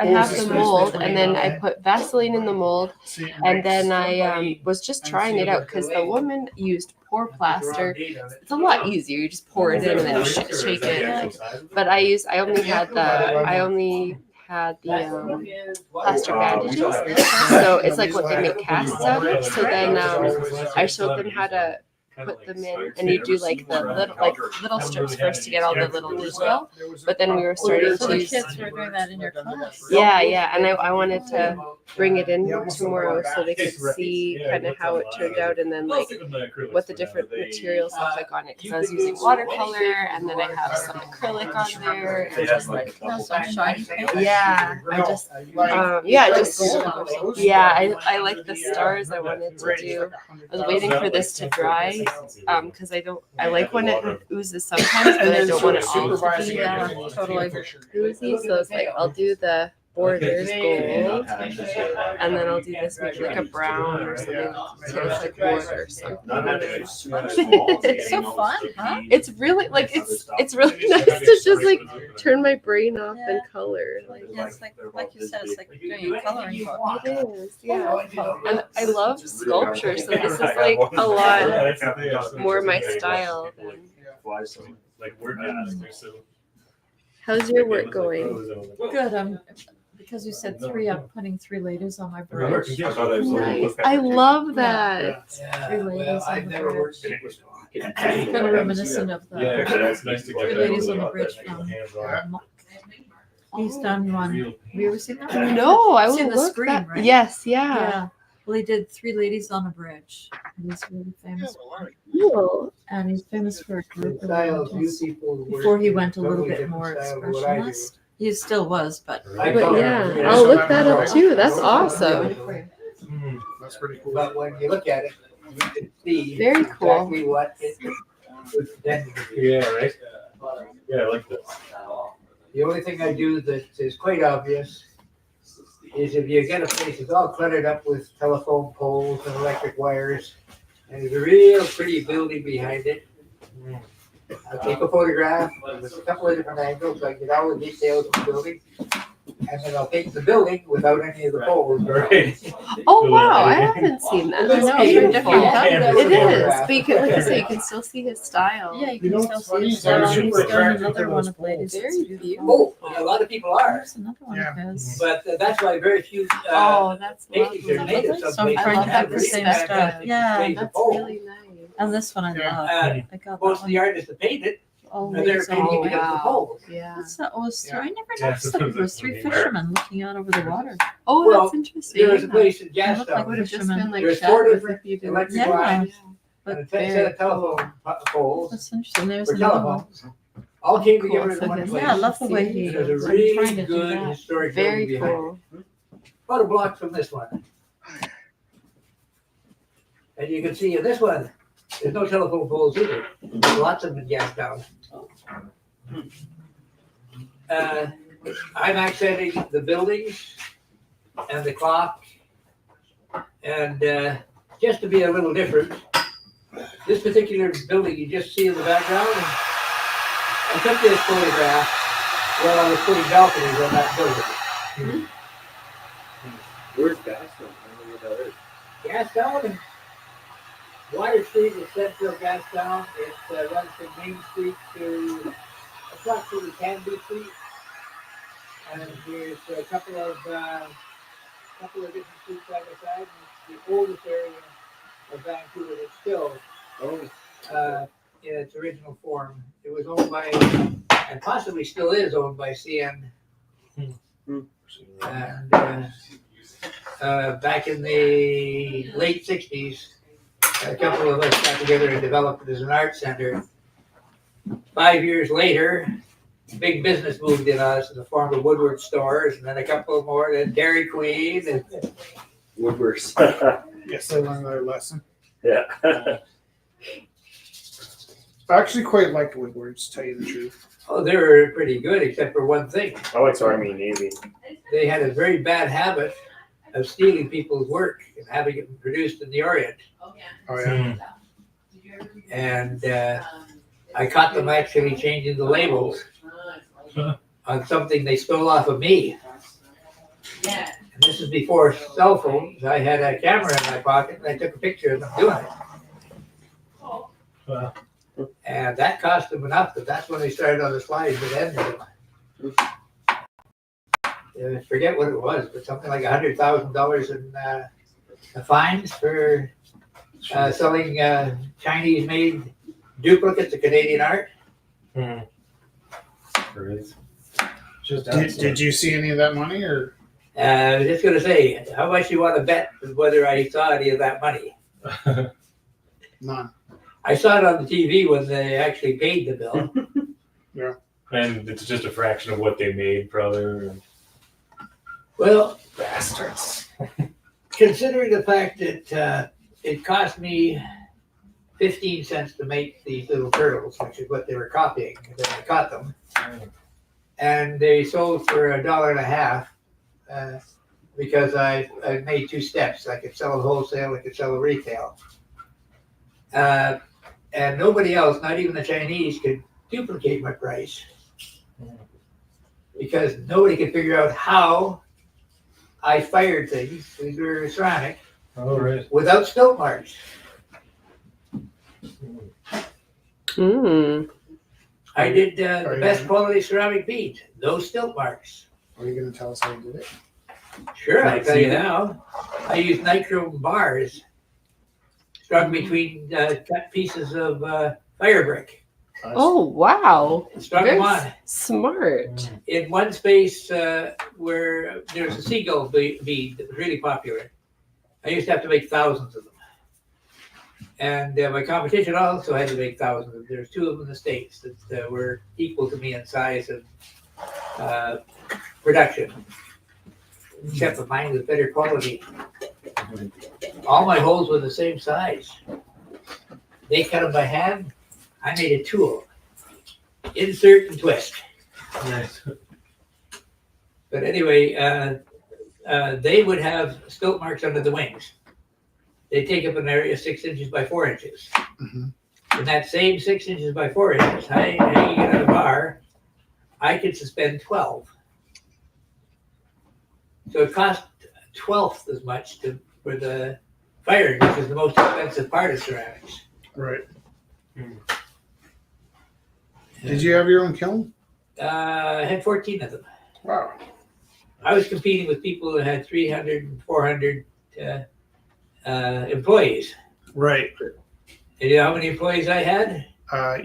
have the mold, and then I put Vaseline in the mold, and then I was just trying it out because the woman used pour plaster. It's a lot easier. You just pour it in and then shake it. But I only had the plaster bandages, so it's like what they make casts out of. So then I showed them how to put them in, and you do like the little strips first to get all the little detail. But then we were starting
So
to
the
use.
kids were doing that in your class?
Yeah, and I wanted to bring it in tomorrow so they could see kind of how it turned out, and then like what the different materials look like on it. Because I was using watercolor, and then I have some acrylic on there, and just like
Some shiny paint?
yeah, I just I like the stars. I wanted to do. I was waiting for this to dry, because I like when it oozes sometimes, but I don't want it all to be
Totally.
oozy. So it's like I'll do the borders gold, and then I'll do this maybe like a brown or something, so it's like wood or something.
It's so fun, huh?
It's really like it's really nice to just like turn my brain off and color.
Yeah, it's like you said, it's like doing a coloring book.
It is, yeah. And I love sculpture, so this is like a lot more my style than.
Like we're
How's your work going?
Good, because you said three, I'm putting 3 ladies on my bridge.
Nice. I love that.
3 ladies on the bridge.
It
Kind of reminiscent of the
it's nice to
3 ladies on the bridge from Muck. He's done one. Have you ever seen that?
No, I
Seen
would
the
love
screen,
that.
right?
Yes, yeah.
Yeah. Well, he did 3 ladies on a bridge. And he's really famous.
Cool.
And he's famous for a group of
Styles, you
artists.
people work
Before he went a little
totally
bit
different
more
style than what I do.
expressionist. He still was, but
But yeah, I'll look that up too. That's awesome.
That's pretty cool.
But when you look at it, you can see
Very cool.
exactly what it was intended to be.
Yeah, right. Yeah, I like this.
The only thing I do that is quite obvious is if you get a place that's all cluttered up with telephone poles and electric wires, and there's a real pretty building behind it. I'll take a photograph with a couple of different angles, so I get all the details of the building. And then I'll take the building without any of the poles.
Oh wow, I haven't seen that. That's
I know, it's
beautiful.
different.
It is. But you can, like you say, you can still see his style.
yeah, you
You
can
know
still
what's
see
funny
his
is I'm
style. He's
super
done
attracted to
another one
those
of ladies.
Very
That's
beautiful.
Oh, a lot of people are,
There's another one
Yeah.
of his.
but that's why very few
Oh, that's
paintings are
lovely.
made of
So I'm
something.
trying to have the
perspective.
same stuff. Yeah,
That's really nice.
and this one I
Yeah.
love.
Uh,
I got
Most
that
of the artists that paint it,
one.
they're
Always
painting
Oh,
because of the
wow.
poles.
Yeah.
What's that? Was
Yeah.
I never
Yeah,
noticed that. There was 3 fishermen looking out over the water.
Oh,
Well,
that's interesting.
There was a place in
They look like
Gastown,
Would have just
fishermen.
been like
There's
that
4
if
different
you didn't-
electric
Yeah.
lines
But
and a set
very
of telephone poles
That's interesting. There's
for
another one.
telephones. All came
Cool.
together in
So
one
his-
place.
Yeah, I love the way he
There's
is.
a
I'm trying
really
to do
good
that.
historic building
Very
behind it.
cool.
About a block from this one. And you can see in this one, there's no telephone poles either. There's lots of them in Gastown. I'm accenting the buildings and the clock. And just to be a little different, this particular building you just see in the background, I took this photograph while I was putting balconies on that building.
Where's Gastown? I don't know where that is.
Gastown, Water Street is central of Gastown. It runs from Main Street to approximately Canby Street. And there's a couple of different streets side by side. And it's the oldest area of Vancouver that's still in its original form. It was owned by, and possibly still is owned by CN. And back in the late 60s, a couple of us got together and developed it as an art center. 5 years later, big business moved in us in the form of Woodward stores, and then a couple more, then Dairy Queen. And
Woodward's.
Yes, they learned their lesson.
Yeah.
I actually quite liked Woodward's, to tell you the truth.
oh, they were pretty good, except for one thing.
I like Army and Navy.
They had a very bad habit of stealing people's work and having it produced in the Orient.
Oh yeah.
And I caught them actually changing the labels on something they stole off of me.
Yeah.
And this is before cell phones. I had a camera in my pocket and I took a picture of them doing it.
Wow.
And that cost them enough that that's when they started on the slides that ended them. I forget what it was, but something like $100,000 in fines for selling Chinese-made duplicates of Canadian art.
Did you see any of that money, or?
I was just going to say, how much you want to bet whether I saw any of that money?
None.
I saw it on the TV when they actually paid the bill.
Yeah.
And it's just a fraction of what they made, probably.
Well,
Bastards.
considering the fact that it cost me 15 cents to make these little turtles, which is what they were copying, and then I caught them, and they sold for $1.50 because I made two steps. I could sell a wholesale, I could sell a retail. And nobody else, not even the Chinese, could duplicate my price because nobody could figure out how I fired things. These were ceramic without stilt marks. I did the best quality ceramic bead, no stilt marks.
Are you going to tell us how you did it?
Sure, I'll tell you now. I used nichrome bars strung between cut pieces of fire brick.
Oh wow!
Strung
Very
them on.
Smart.
In one space where there's a seagull bead that was really popular, I used to have to make thousands of them. And my competition also had to make thousands of them. There's two of them in the States that were equal to me in size of production, except that mine was better quality. All my holes were the same size. They cut them by hand. I made a tool. Insert and twist.
Nice.
But anyway, they would have stilt marks under the wings. They take up an area 6 inches by 4 inches.
Mhm.
And that same 6 inches by 4 inches, hanging it on a bar, I could suspend 12. So it cost 1/12 as much for the firing, which is the most expensive part of ceramics.
Right. Did you have your own kiln?
I had 14 of them.
Wow.
I was competing with people that had 300 and 400 employees.
Right.
And you know how many employees I had?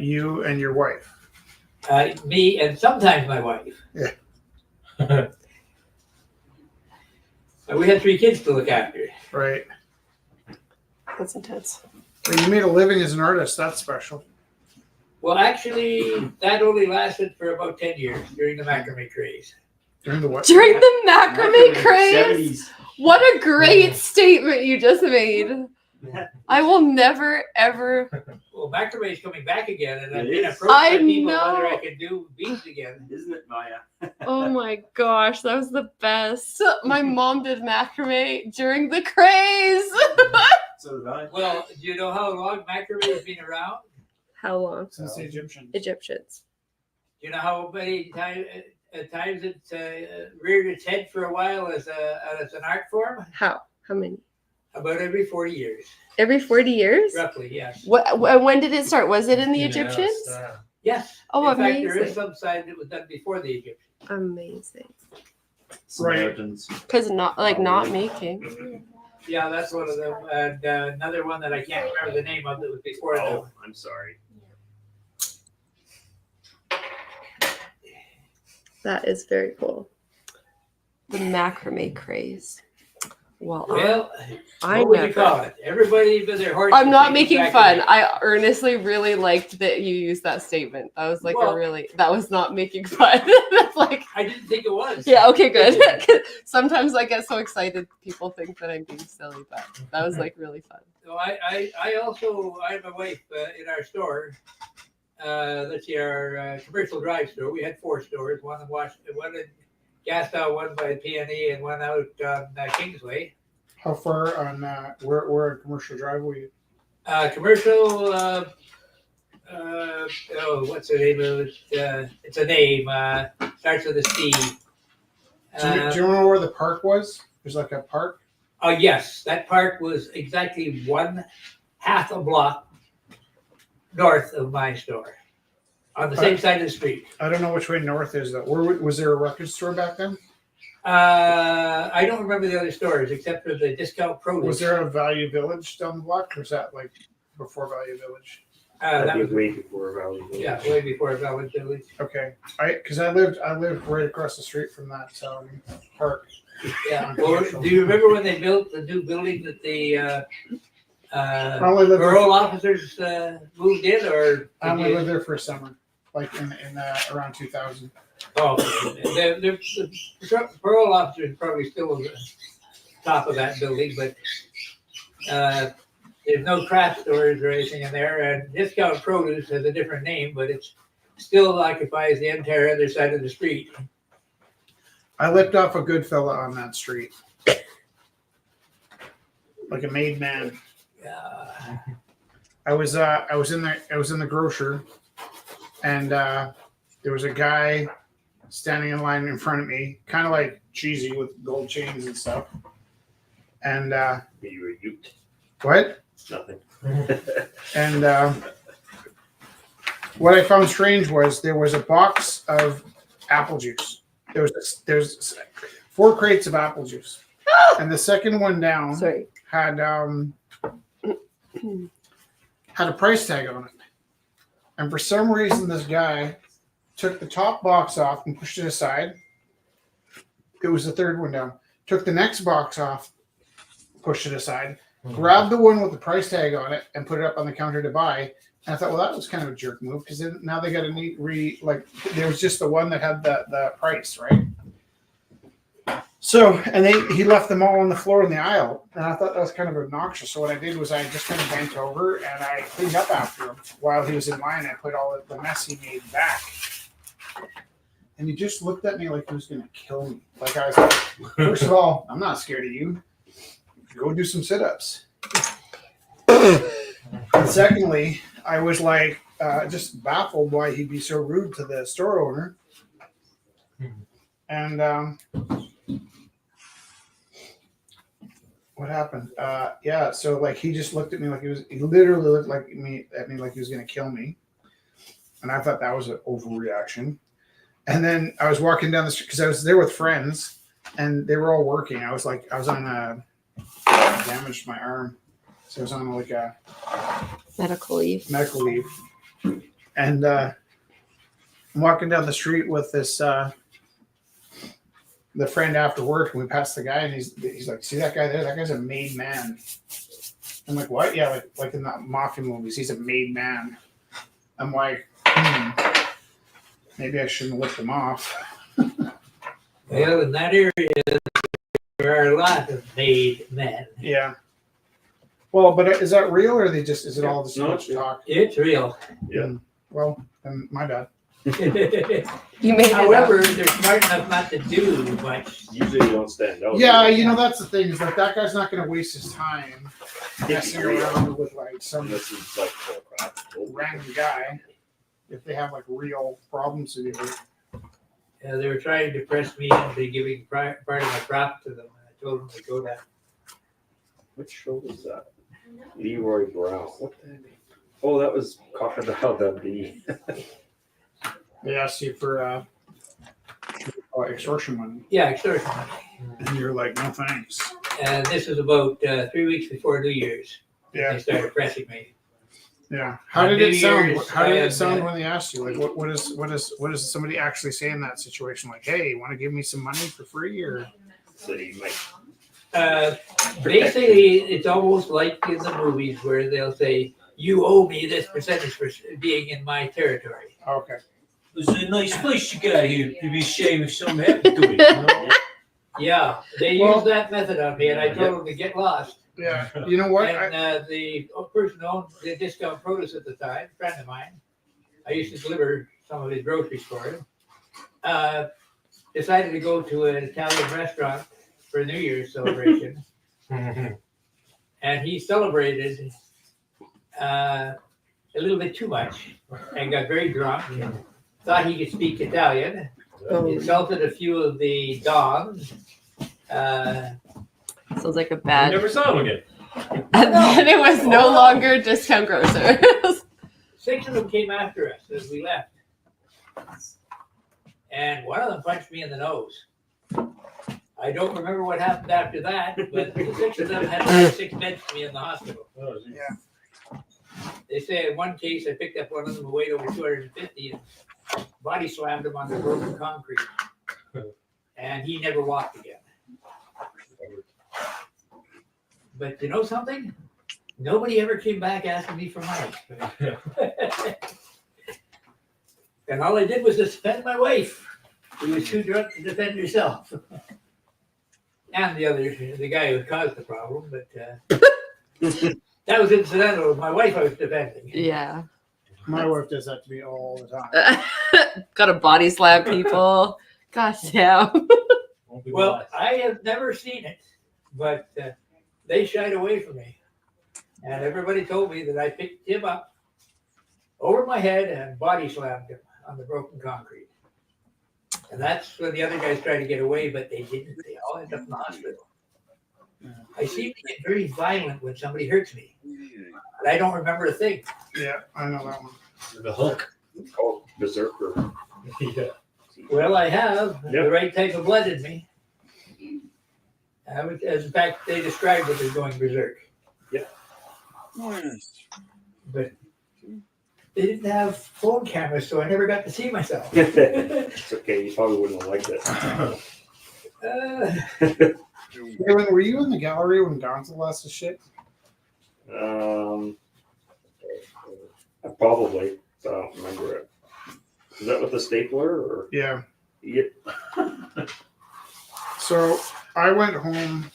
You and your wife.
Me and sometimes my wife.
Yeah.
We had 3 kids to look after.
Right.
That's intense.
Well, you made a living as an artist. That's special.
Well, actually, that only lasted for about 10 years during the macrame craze.
During the what?
During the macrame craze? What a great statement you just made. I will never, ever.
Well, macrame is coming back again, and I've
It
been
is.
approached by
I
people
know.
whether I could do beads again.
Isn't it, Maya?
Oh my gosh, that was the best. My mom did macrame during the craze.
So did I.
Well, do you know how long macrame has been around?
How long?
Since the Egyptians.
Egyptians.
Do you know how many times it reared its head for a while as an art form?
How? How many?
About every 40 years,
Every 40 years?
roughly, yes.
When did it start? Was it in the Egyptians?
Yes.
Oh,
In fact, there is
amazing.
some sign that was done before the Egyptians.
Amazing.
Samaritans.
Because not making.
Yeah, that's one of them. And another one that I can't remember the name of that was before them.
Oh, I'm sorry.
That is very cool. The macrame craze. Well, I
what would you
never.
call it? Everybody but their horse.
I'm
was
not
making
making
macrame.
fun. I earnestly really liked that you used that statement. That was like
Well-
that was not making fun. That's like,
I didn't think it was.
yeah, okay, good. Sometimes I get so excited, people think that I'm being silly, but that was like really fun.
So I also, I have a wife in our store. Let's see, our commercial drive store. We had 4 stores, one in Washington, one in Gastow, one by PNE, and one out on Kingsway.
How far on where a commercial driveway?
Commercial, what's the name of it? It's a name, starts with a C.
Do you know where the park was? There's like a park.
Oh, yes, that park was exactly 1/2 a block north of my store, on the same side of the street.
I don't know which way north is that. Where was there a record store back then?
I don't remember the other stores except for the discount produce.
Was there a Value Village down the block, or was that like before Value Village?
That was
way before Valley.
yeah, way before Village Village.
Okay, because I lived right across the street from that park.
Yeah. Well, do you remember when they built the new building that the
I only lived there.
parole officers moved in, or
I only lived there for a summer, like in around 2000.
oh, okay. The parole officers probably still on the top of that building, but there's no craft stores or anything in there. And Discount Produce has a different name, but it still occupies the entire other side of the street.
I lived off a good fella on that street, like a made man. I was in the grocer, and there was a guy standing in line in front of me, kind of like cheesy with gold chains and stuff. And
You were Ute.
what?
Nothing.
And what I found strange was there was a box of apple juice. There's 4 crates of apple juice, and the second one down had had a price tag on it. And for some reason, this guy took the top box off and pushed it aside. It was the 3rd one down. Took the next box off, pushed it aside, grabbed the one with the price tag on it, and put it up on the counter to buy. And I thought, well, that was kind of a jerk move, because now they got a neat there was just the one that had the price, right? So, and he left them all on the floor in the aisle, and I thought that was kind of obnoxious. So what I did was I just kind of bent over and I cleaned up after him while he was in line. I put all of the mess he made back, and he just looked at me like he was going to kill me. Like I was like, first of all, I'm not scared of you. Go do some sit-ups. And secondly, I was like just baffled why he'd be so rude to the store owner. And what happened? So like he just looked at me like he literally looked at me like he was gonna kill me. And I thought that was an overreaction. And then I was walking down the street because I was there with friends and they were all working. I was on damaged my arm. So I was on like a
medical leave. And
I'm walking down the street with this the friend after work, and we passed the guy, and he's like, see that guy there? That guy's a made man. I'm like, what? Yeah, like in the mafia movies, he's a made man. I'm like, maybe I shouldn't lift him off.
Well, in that area, there are a lot of made men.
Yeah. Well, but is that real, or is it all just so much talk?
It's real.
Yeah.
Well, then my bad.
You made it
However,
up.
they're smart enough not to do much.
Usually you don't stand out.
Yeah, that's the thing. Is like that guy's not going to waste his time messing around with like some
This is like full crap.
random guy if they have like real problems to do with.
They were trying to press me into giving part of my crop to them. I told them to go to
What show was that? Leroy Brown. What the heck? Oh, that was Crocodile Dundee.
They asked you for extortion money,
Yeah, extortion.
and you're like, no thanks.
And this was about 3 weeks before New Year's.
Yeah.
They started pressing me.
Yeah. How
On
did it
New
sound?
Year's,
How did
I
it
had,
sound when they asked you? Like, what does somebody actually say in that situation? Like, hey, you want to give me some money for free, or?
So you might
Basically, it's almost like in the movies where they'll say, "You owe me this percentage for being in my territory."
Okay.
It was a nice place you got here. It'd be a shame if something happened to it. You know?
Yeah, they
Well-
used that method on me, and I told them to get lost.
Yeah. You know what?
And the person who owned the Discount Produce at the time, a friend of mine, I used to deliver some of his groceries for him, decided to go to an Italian restaurant for a New Year's celebration. And he celebrated a little bit too much and got very drunk. Thought he could speak Italian. Insulted a few of the dogs.
Sounds like a
I
bad.
never saw him again.
And then it was no longer Discount Grocers.
6 of them came after us as we left. And one of them punched me in the nose. I don't remember what happened after that, but the 6 of them had like 6 beds for me in the hospital.
Yeah.
They say in one case I picked up one of them who weighed over 250 and body slammed him on the broken concrete. And he never walked again. But you know something? Nobody ever came back asking me for money. And all I did was defend my wife, who was too drunk to defend herself. And the guy who caused the problem, but that was incidental. My wife I was defending.
Yeah.
My wife does that to me all the time.
Gotta body slam people. Gosh damn.
Well, I have never seen it, but they shied away from me. And everybody told me that I picked him up over my head and body slammed him on the broken concrete. And that's when the other guys tried to get away, but they didn't. They all ended up in the hospital. I seem to get very violent when somebody hurts me. But I don't remember a thing.
Yeah, I know that one.
The Hulk.
It's called Berserker.
Yeah.
Well, I have
Yep.
the right type of blood in me. As in fact, they described it as going berserk. But they didn't have phone cameras, so I never got to see myself.
It's okay. You probably wouldn't have liked it.
Galen, were you in the gallery when Gonzo lost his shit?
Probably. I don't remember it. Is that with the stapler or?
Yeah.
Yep.
So I went home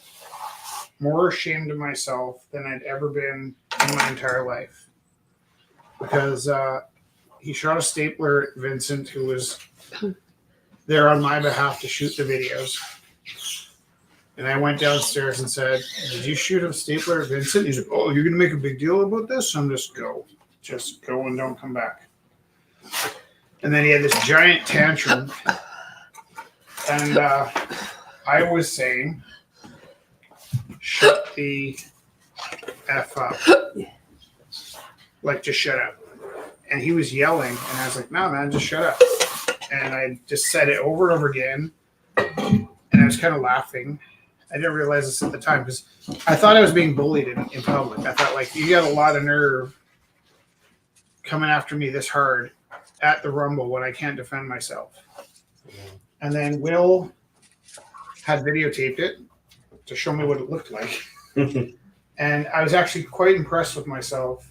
more ashamed of myself than I'd ever been in my entire life because he shot a stapler at Vincent, who was there on my behalf to shoot the videos. And I went downstairs and said, "Did you shoot a stapler at Vincent?" He's like, "Oh, you're going to make a big deal about this? I'm just go. Just go and don't come back." And then he had this giant tantrum. And I was saying, shut the F up. Like, just shut up. And he was yelling, and I was like, "No, man, just shut up." And I just said it over and over again. And I was kind of laughing. I didn't realize this at the time because I thought I was being bullied in public. I thought, like, you got a lot of nerve coming after me this hard at the Rumble when I can't defend myself. And then Will had videotaped it to show me what it looked like. And I was actually quite impressed with myself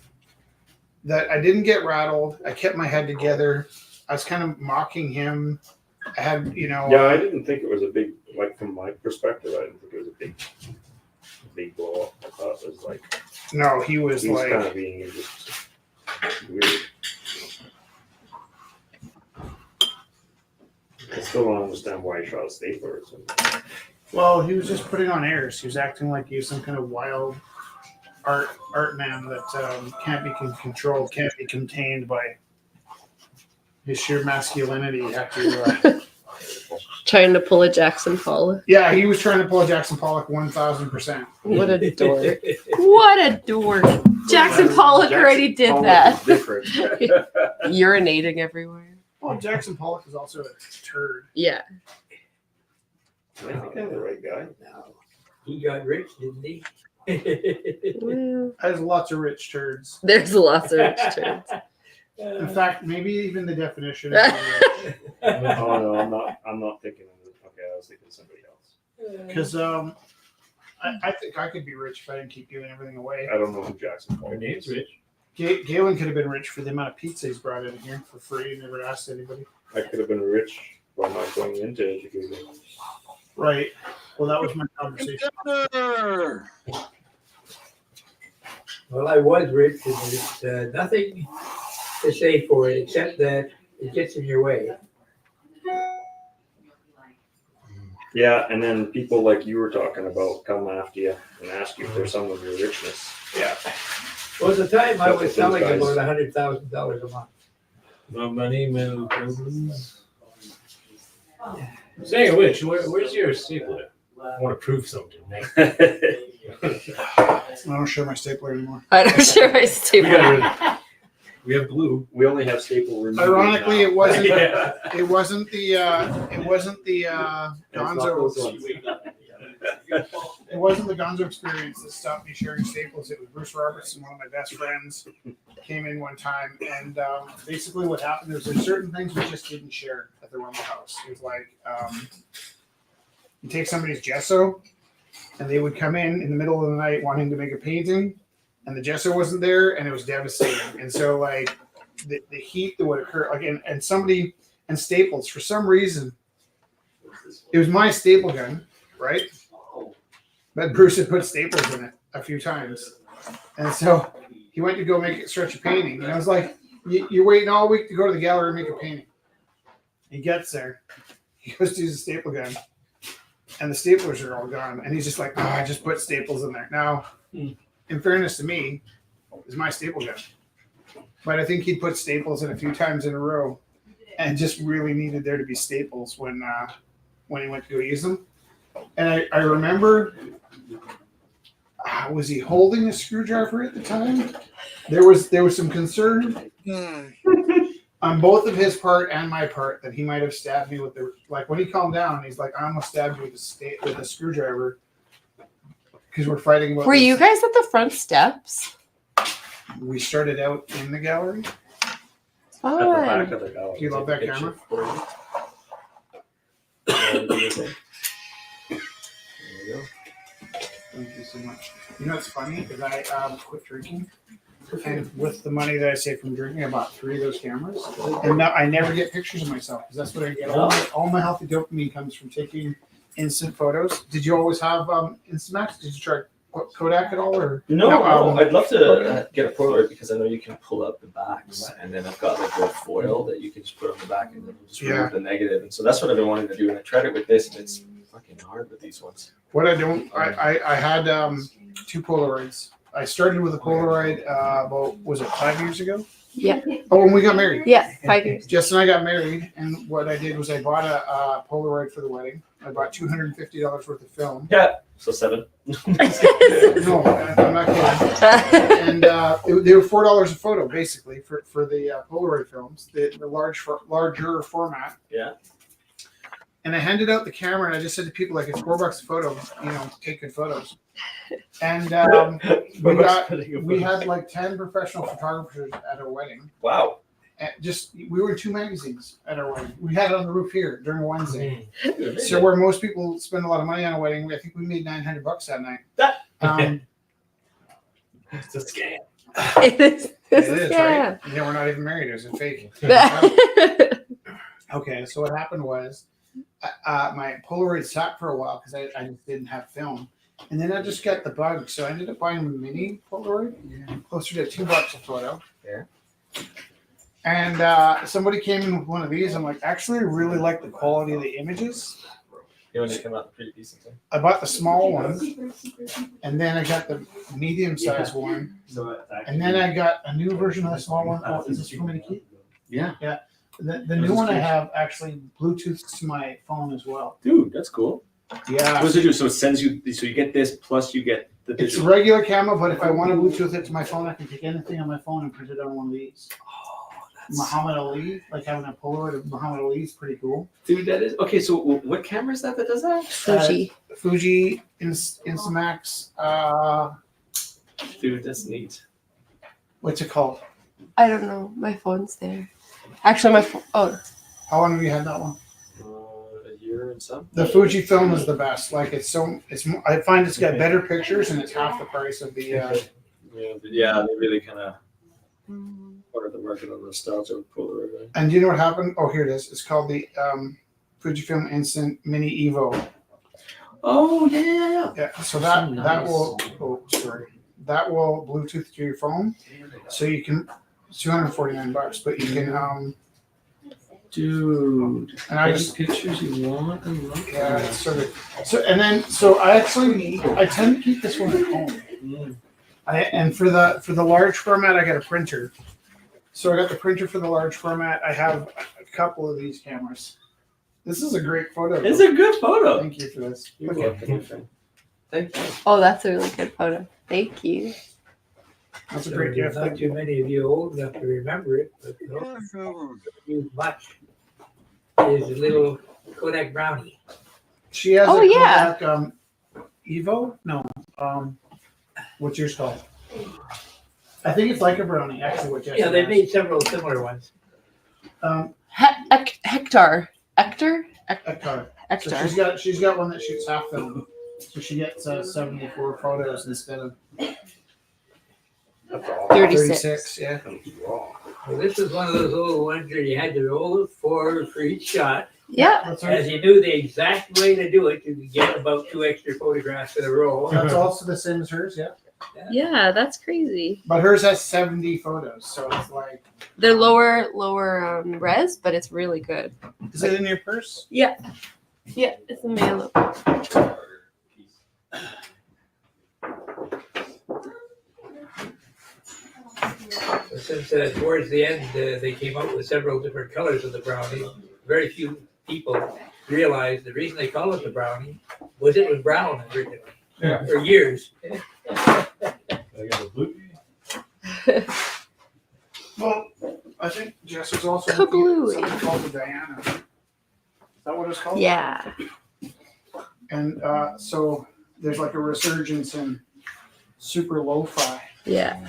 that I didn't get rattled. I kept my head together. I was kind of mocking him. I had,
Yeah, I didn't think it was a big, like from my perspective, I didn't think it was a big blow up. I thought it was like.
No, he was like.
kind of being just weird. I still don't understand why he shot a stapler or something.
Well, he was just putting on airs. He was acting like he was some kind of wild art man that can't be controlled, can't be contained by his sheer masculinity. He had to
Trying to pull a Jackson Pollock.
Yeah, he was trying to pull a Jackson Pollock 1000%.
What a dork. What a dork. Jackson Pollock already did that. Urinating everywhere.
Well, Jackson Pollock is also a turd.
Yeah.
I think I'm the right guy.
No. He got rich, didn't he?
Well,
There's lots of rich turds.
there's lots of rich turds.
In fact, maybe even the definition.
Oh no, I'm not thinking of it. Okay, I was thinking of somebody else.
Because I think I could be rich if I didn't keep giving everything away.
I don't know who Jackson Pollock
Her name's
is.
Rich.
Galen could have been rich for the amount of pizza he's brought in here for free and never asked anybody.
I could have been rich by not going into education.
Right. Well, that was my conversation.
Well, I was rich, and there's nothing to say for it except that it gets in your way.
Yeah, and then people like you were talking about come after you and ask you for some of your richness.
Yeah. Well, at the time I
That's
was
what
selling
those guys-
about $100,000 a month.
No money, no problems. Saying of which, where's your stapler? I want to prove something.
I don't share my stapler anymore.
I'm not sure I stay
We got We have glue.
We only have staple removers
Ironically,
now.
it wasn't.
Yeah.
It wasn't the. It wasn't the Gonzo. It wasn't the Gonzo experience that stopped me sharing staples. It was Bruce Robertson, one of my best friends, came in one time, and basically what happened is there's certain things we just didn't share at the Rumble House. It was like you take somebody's gesso, and they would come in the middle of the night wanting to make a painting, and the gesso wasn't there, and it was devastating. And so like the heat that would occur, like and somebody and staples for some reason, it was my staple gun, right? But Bruce had put staples in it a few times. And so he went to go stretch a painting. And I was like, you're waiting all week to go to the gallery and make a painting. He gets there. He goes to use a staple gun. And the staplers are all gone. And he's just like, I just put staples in there. Now, in fairness to me, it's my staple gun. But I think he put staples in a few times in a row and just really needed there to be staples when he went to go use them. And I remember, was he holding a screwdriver at the time? There was some concern on both of his part and my part that he might have stabbed me with when he calmed down, he's like, I almost stabbed you with a screwdriver because we're fighting about
Were
this.
you guys at the front steps?
We started out in the gallery.
Fun.
At the back of the gallery.
Do you love that
Take a
camera?
picture for you. There you go.
Thank you so much. You know what's funny is I quit drinking, and with the money that I saved from drinking, I bought 3 of those cameras, and now I never get pictures of myself because that's what I get. All my healthy dopamine comes from taking instant photos. Did you always have Instamax? Did you try Kodak at all, or
No, I'd love to get a Polaroid because I know you can pull out the backs, and then I've got like a foil that you can just put on the back and then just remove the negative. And so that's what I've been wanting to do. And I tried it with this, and it's fucking hard with these ones.
What I don't, I had 2 Polaroids. I started with a Polaroid about, was it 5 years ago?
Yeah.
Oh, when we got married.
Yeah, 5 years.
Jess and I got married, and what I did was I bought a Polaroid for the wedding. I bought $250 worth of film.
Yeah. So 7.
No, I'm not kidding. And they were $4 a photo, basically, for the Polaroid films, the larger format.
Yeah.
And I handed out the camera, and I just said to people, like, it's $4 a photo, take good photos. And we had like 10 professional photographers at our wedding.
Wow.
And we were in 2 magazines at our wedding. We had it on the roof here during a Wednesday. So where most people spend a lot of money on a wedding, I think we made $900 that night.
It's a scam.
It is
It is, right? Yeah, we're not even married. It was a fake. Okay, so what happened was my Polaroid sat for a while because I just didn't have film. And then I just got the bug. So I ended up buying a mini Polaroid, closer to $2 a photo.
Yeah.
And somebody came in with one of these. I'm like, actually, I really like the quality of the images.
You want to come out pretty decent thing?
I bought the small one, and then I got the medium-sized one, and then I got a new version of the small one. Oh, is this for me to keep?
Yeah.
Yeah. The new one I have actually Bluetooths to my phone as well.
Dude, that's cool.
Yeah.
What does it do? So it sends you. So you get this plus you get the
It's
digital.
regular camera, but if I want to Bluetooth it to my phone, I can take anything on my phone and print it on one of these. Muhammad Ali, like having a Polaroid of Muhammad Ali is pretty cool.
Dude, that is okay. So what camera is that does that?
Fuji.
Fuji Instamax.
Dude, that's neat.
What's it called?
I don't know. My phone's there. Actually, my phone. Oh,
How long have you had that one?
A year and some.
The Fuji film is the best. Like I find it's got better pictures and it's half the price of the.
Yeah, they really kind of part of the market on nostalgia with Polaroid. Right?
And do you know what happened? Oh, here it is. It's called the Fujifilm Instant Mini Evo.
Oh yeah.
Yeah. So that will. Oh, sorry. That will Bluetooth to your phone, so you can. It's $249, but you can.
Dude,
and I just
pictures you want. I love
yeah, it's sort of so I tend to keep this one at home. And for the large format, I got a printer. So I got the printer for the large format. I have a couple of these cameras. This is a great photo.
It's a good photo.
Thank you for this.
You're
Okay.
welcome. Thank you.
oh, that's a really good photo. Thank you.
That's a
So
great
there's
gift.
not too many of you old enough to remember it, but don't use much. Is a little Kodak Brownie.
She has
Oh,
a
yeah.
Kodak, Evo? No. What's yours called? I think it's like a brownie, actually. What Jesse
Yeah, they
has.
made several similar ones.
Hector. Hector.
Hector.
Hector.
So she's got one that shoots half film, so she gets 74 photos instead of 36. Yeah.
Well, this is one of those old ones where you had to roll it forward for each shot.
Yeah.
That's
As you knew the exact way to do it, you could get about 2 extra photographs in a roll.
That's also the same as hers, yeah.
Yeah, that's crazy.
But hers has 70 photos, so it's like.
They're lower res, but it's really good.
Is it in your purse?
Yeah. Yeah, it's a mail.
Since towards the end they came up with several different colors of the brownie, very few people realized the reason they call it the brownie was it was brown originally.
Yeah.
For years.
I got a blue.
Well, I think Jess was also
Kablooey.
something called the Diana. Is that what it's called?
Yeah.
And so there's like a resurgence in super lo-fi.
Yeah.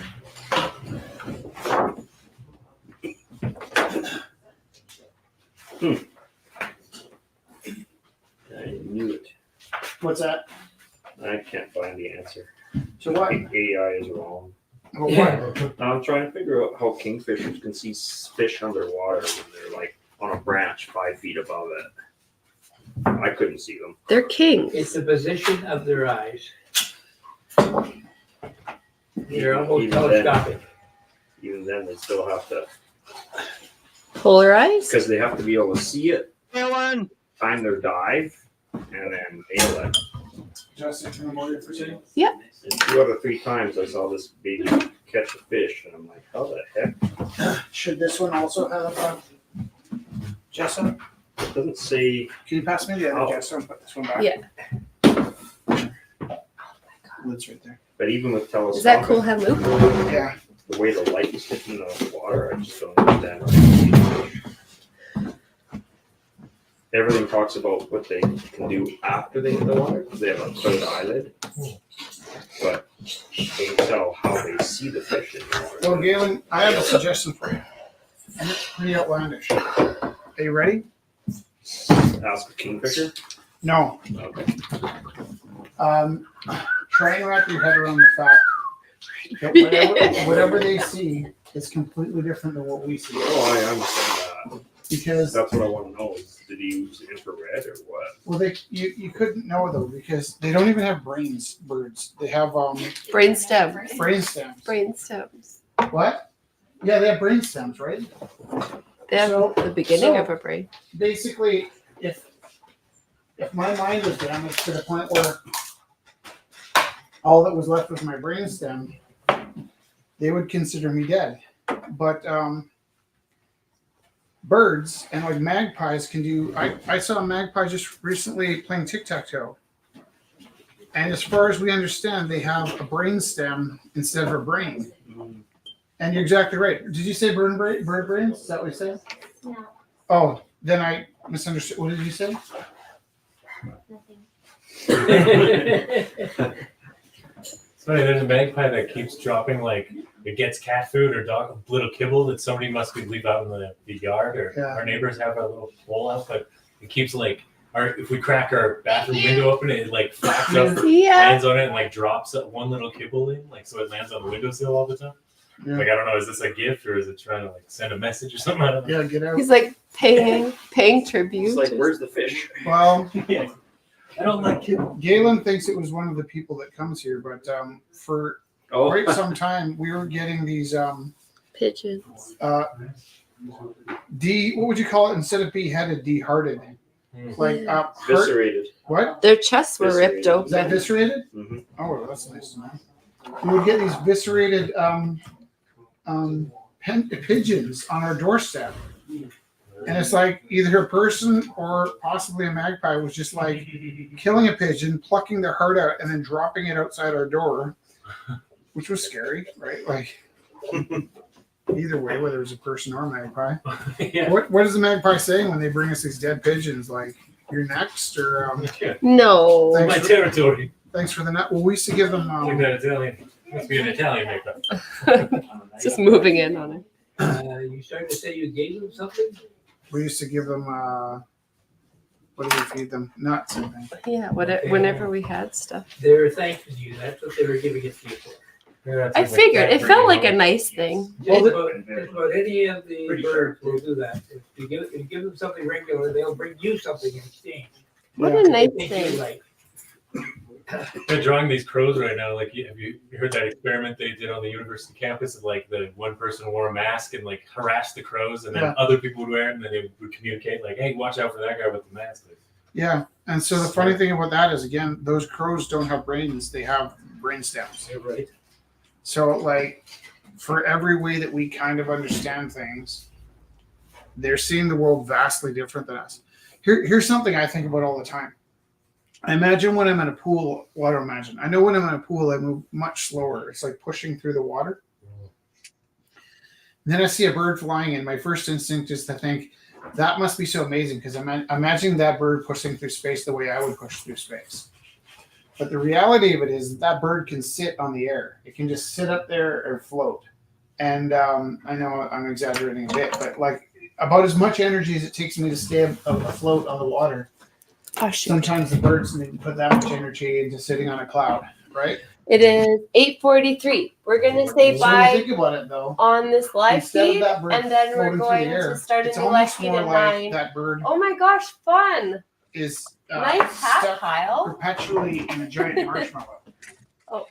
I knew it.
What's that?
I can't find the answer.
To what?
AI is wrong.
Well, what?
I'm trying to figure out how kingfishers can see fish underwater when they're like on a branch 5 feet above it. I couldn't see them.
They're kings.
It's the position of their eyes. They're almost
Even
telescopic.
Even then, they still have to,
Polarized?
because they have to be able to see it,
Ellen.
time their dive, and then nail it.
Justin, can I borrow you for a second?
And 2 out of 3 times I saw this baby catch a fish, and I'm like, how the heck?
Should this one also have gesso?
It doesn't say.
Can you pass me the other
Oh.
gesso and put this one back?
Yeah.
Lid's right there.
But even with telescopic,
Is that cool head loop?
Yeah.
the way the light is hitting the water, I just don't understand. Everything talks about what they can do after they hit the water. They have a third eyelid, but they can tell how they see the fish in the water.
Well, Galen, I have a suggestion for you. And it's pretty outlandish. Are you ready?
Ask a kingfisher.
No.
Okay.
Try and wrap your head around the fact that whatever they see is completely different than what we see.
Oh, I understand that.
Because
That's what I want to know. Is did he use infrared or what?
well, you couldn't know though because they don't even have brains. Birds. They have
Brain stems.
brain stems.
Brain stems.
What? Yeah, they have brain stems, right?
They have
So-
the beginning
so-
of a brain.
Basically, if my mind was damaged to the point where all that was left was my brain stem, they would consider me dead. But birds and like magpies can do. I saw a magpie just recently playing tic-tac-toe. And as far as we understand, they have a brain stem instead of a brain. And you're exactly right. Did you say bird brains? Is that what you said?
No,
Oh, then I misunderstood. What did you say?
nothing.
It's funny, there's a magpie that keeps dropping, like, it gets cat food or dog little kibble that somebody must leave out in the yard, or
Yeah.
our neighbors have a little hole out, but it keeps like if we crack our bathroom window open, it like flaps up,
Yeah.
lands on it, and like drops one little kibble in, like so it lands on the windowsill all the time.
Yeah.
Like I don't know, is this a gift or is it trying to like send a message or something? I don't know.
Yeah, get out.
He's like paying tribute.
It's like, where's the fish?
Well,
Yeah.
I don't like it.
Galen thinks it was one of the people that comes here, but for
Oh,
quite some time we were getting these
Pigeons.
what would you call it instead of beheaded, dehearted, like
eviscerated.
What?
Their chests were ripped
Viscerated.
Is that
open.
viscerated?
Mhm.
Oh, that's nice to know. We would get these viscerated pigeons on our doorstep. And it's like either a person or possibly a magpie was just like killing a pigeon, plucking their heart out, and then dropping it outside our door, which was scary, right? Like either way, whether it was a person or a magpie.
Yeah.
What is the magpie saying when they bring us these dead pigeons? Like, you're next, or
No.
Thanks
My
for-
territory.
thanks for the nut. Well, we used to give them.
Like that Italian. Must be an Italian makeup.
Just moving in on it.
You started to say you gave them something?
We used to give them. What do we feed them? Nuts, I think.
Yeah, whenever we had stuff.
They're thanking you. That's what they were giving it to you for.
I figured it felt like a nice thing.
Just about any of the birds will do that. If you give them something regular, they'll bring you something in exchange.
What
Yeah.
a nice
They think
thing.
you like.
They're drawing these crows right now. Like, have you heard that experiment they did on the university campus of like the one person wore a mask and like harassed the crows, and then
Yeah.
other people would wear it, and then they would communicate like, "Hey, watch out for that guy with the mask."
Yeah, and so the funny thing about that is, again, those crows don't have brains; they have brain stems.
You're right.
So, like, for every way that we kind of understand things, they're seeing the world vastly different than us. Here's something I think about all the time. I imagine when I'm in a pool. Well, I don't imagine. I know when I'm in a pool, I move much slower. It's like pushing through the water. And then I see a bird flying in. My first instinct is to think that must be so amazing because I'm imagining that bird pushing through space the way I would push through space. But the reality of it is that bird can sit on the air. It can just sit up there or float. And I know I'm exaggerating a bit, but like about as much energy as it takes me to stay afloat on the water.
Oh, shoot.
Sometimes the birds need to put that much energy into sitting on a cloud, right?
It is 8:43. We're gonna say
So when you
bye
think about it, though,
on this live
instead of
feed,
that bird
and then we're
floating through
going
the air,
to start a
it's
new live
almost
feed
more
at
like
9.
that bird
Oh my gosh, fun!
is
Nice hat,
stuck
Kyle.
perpetually in a giant marshmallow
Oh,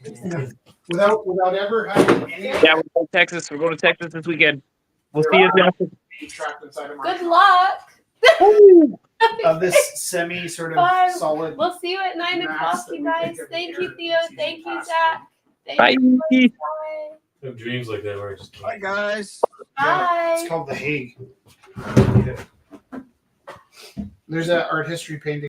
without ever having any
Yeah, we're going to Texas. We're going to Texas this weekend. We'll see you then.
trapped inside a
good
marshmallow
luck.
of this semi sort of
Bye.
solid.
We'll see you at 9
mass
o'clock,
that
you
we
guys.
think of
Thank
here
you, Theo.
that seems
Thank you,
impossible.
Zach. Thank
Bye.
you. Bye.
I have dreams like that where I just
Bye, guys.
Yeah, it's
Bye.
called The Hague. There's an art history painting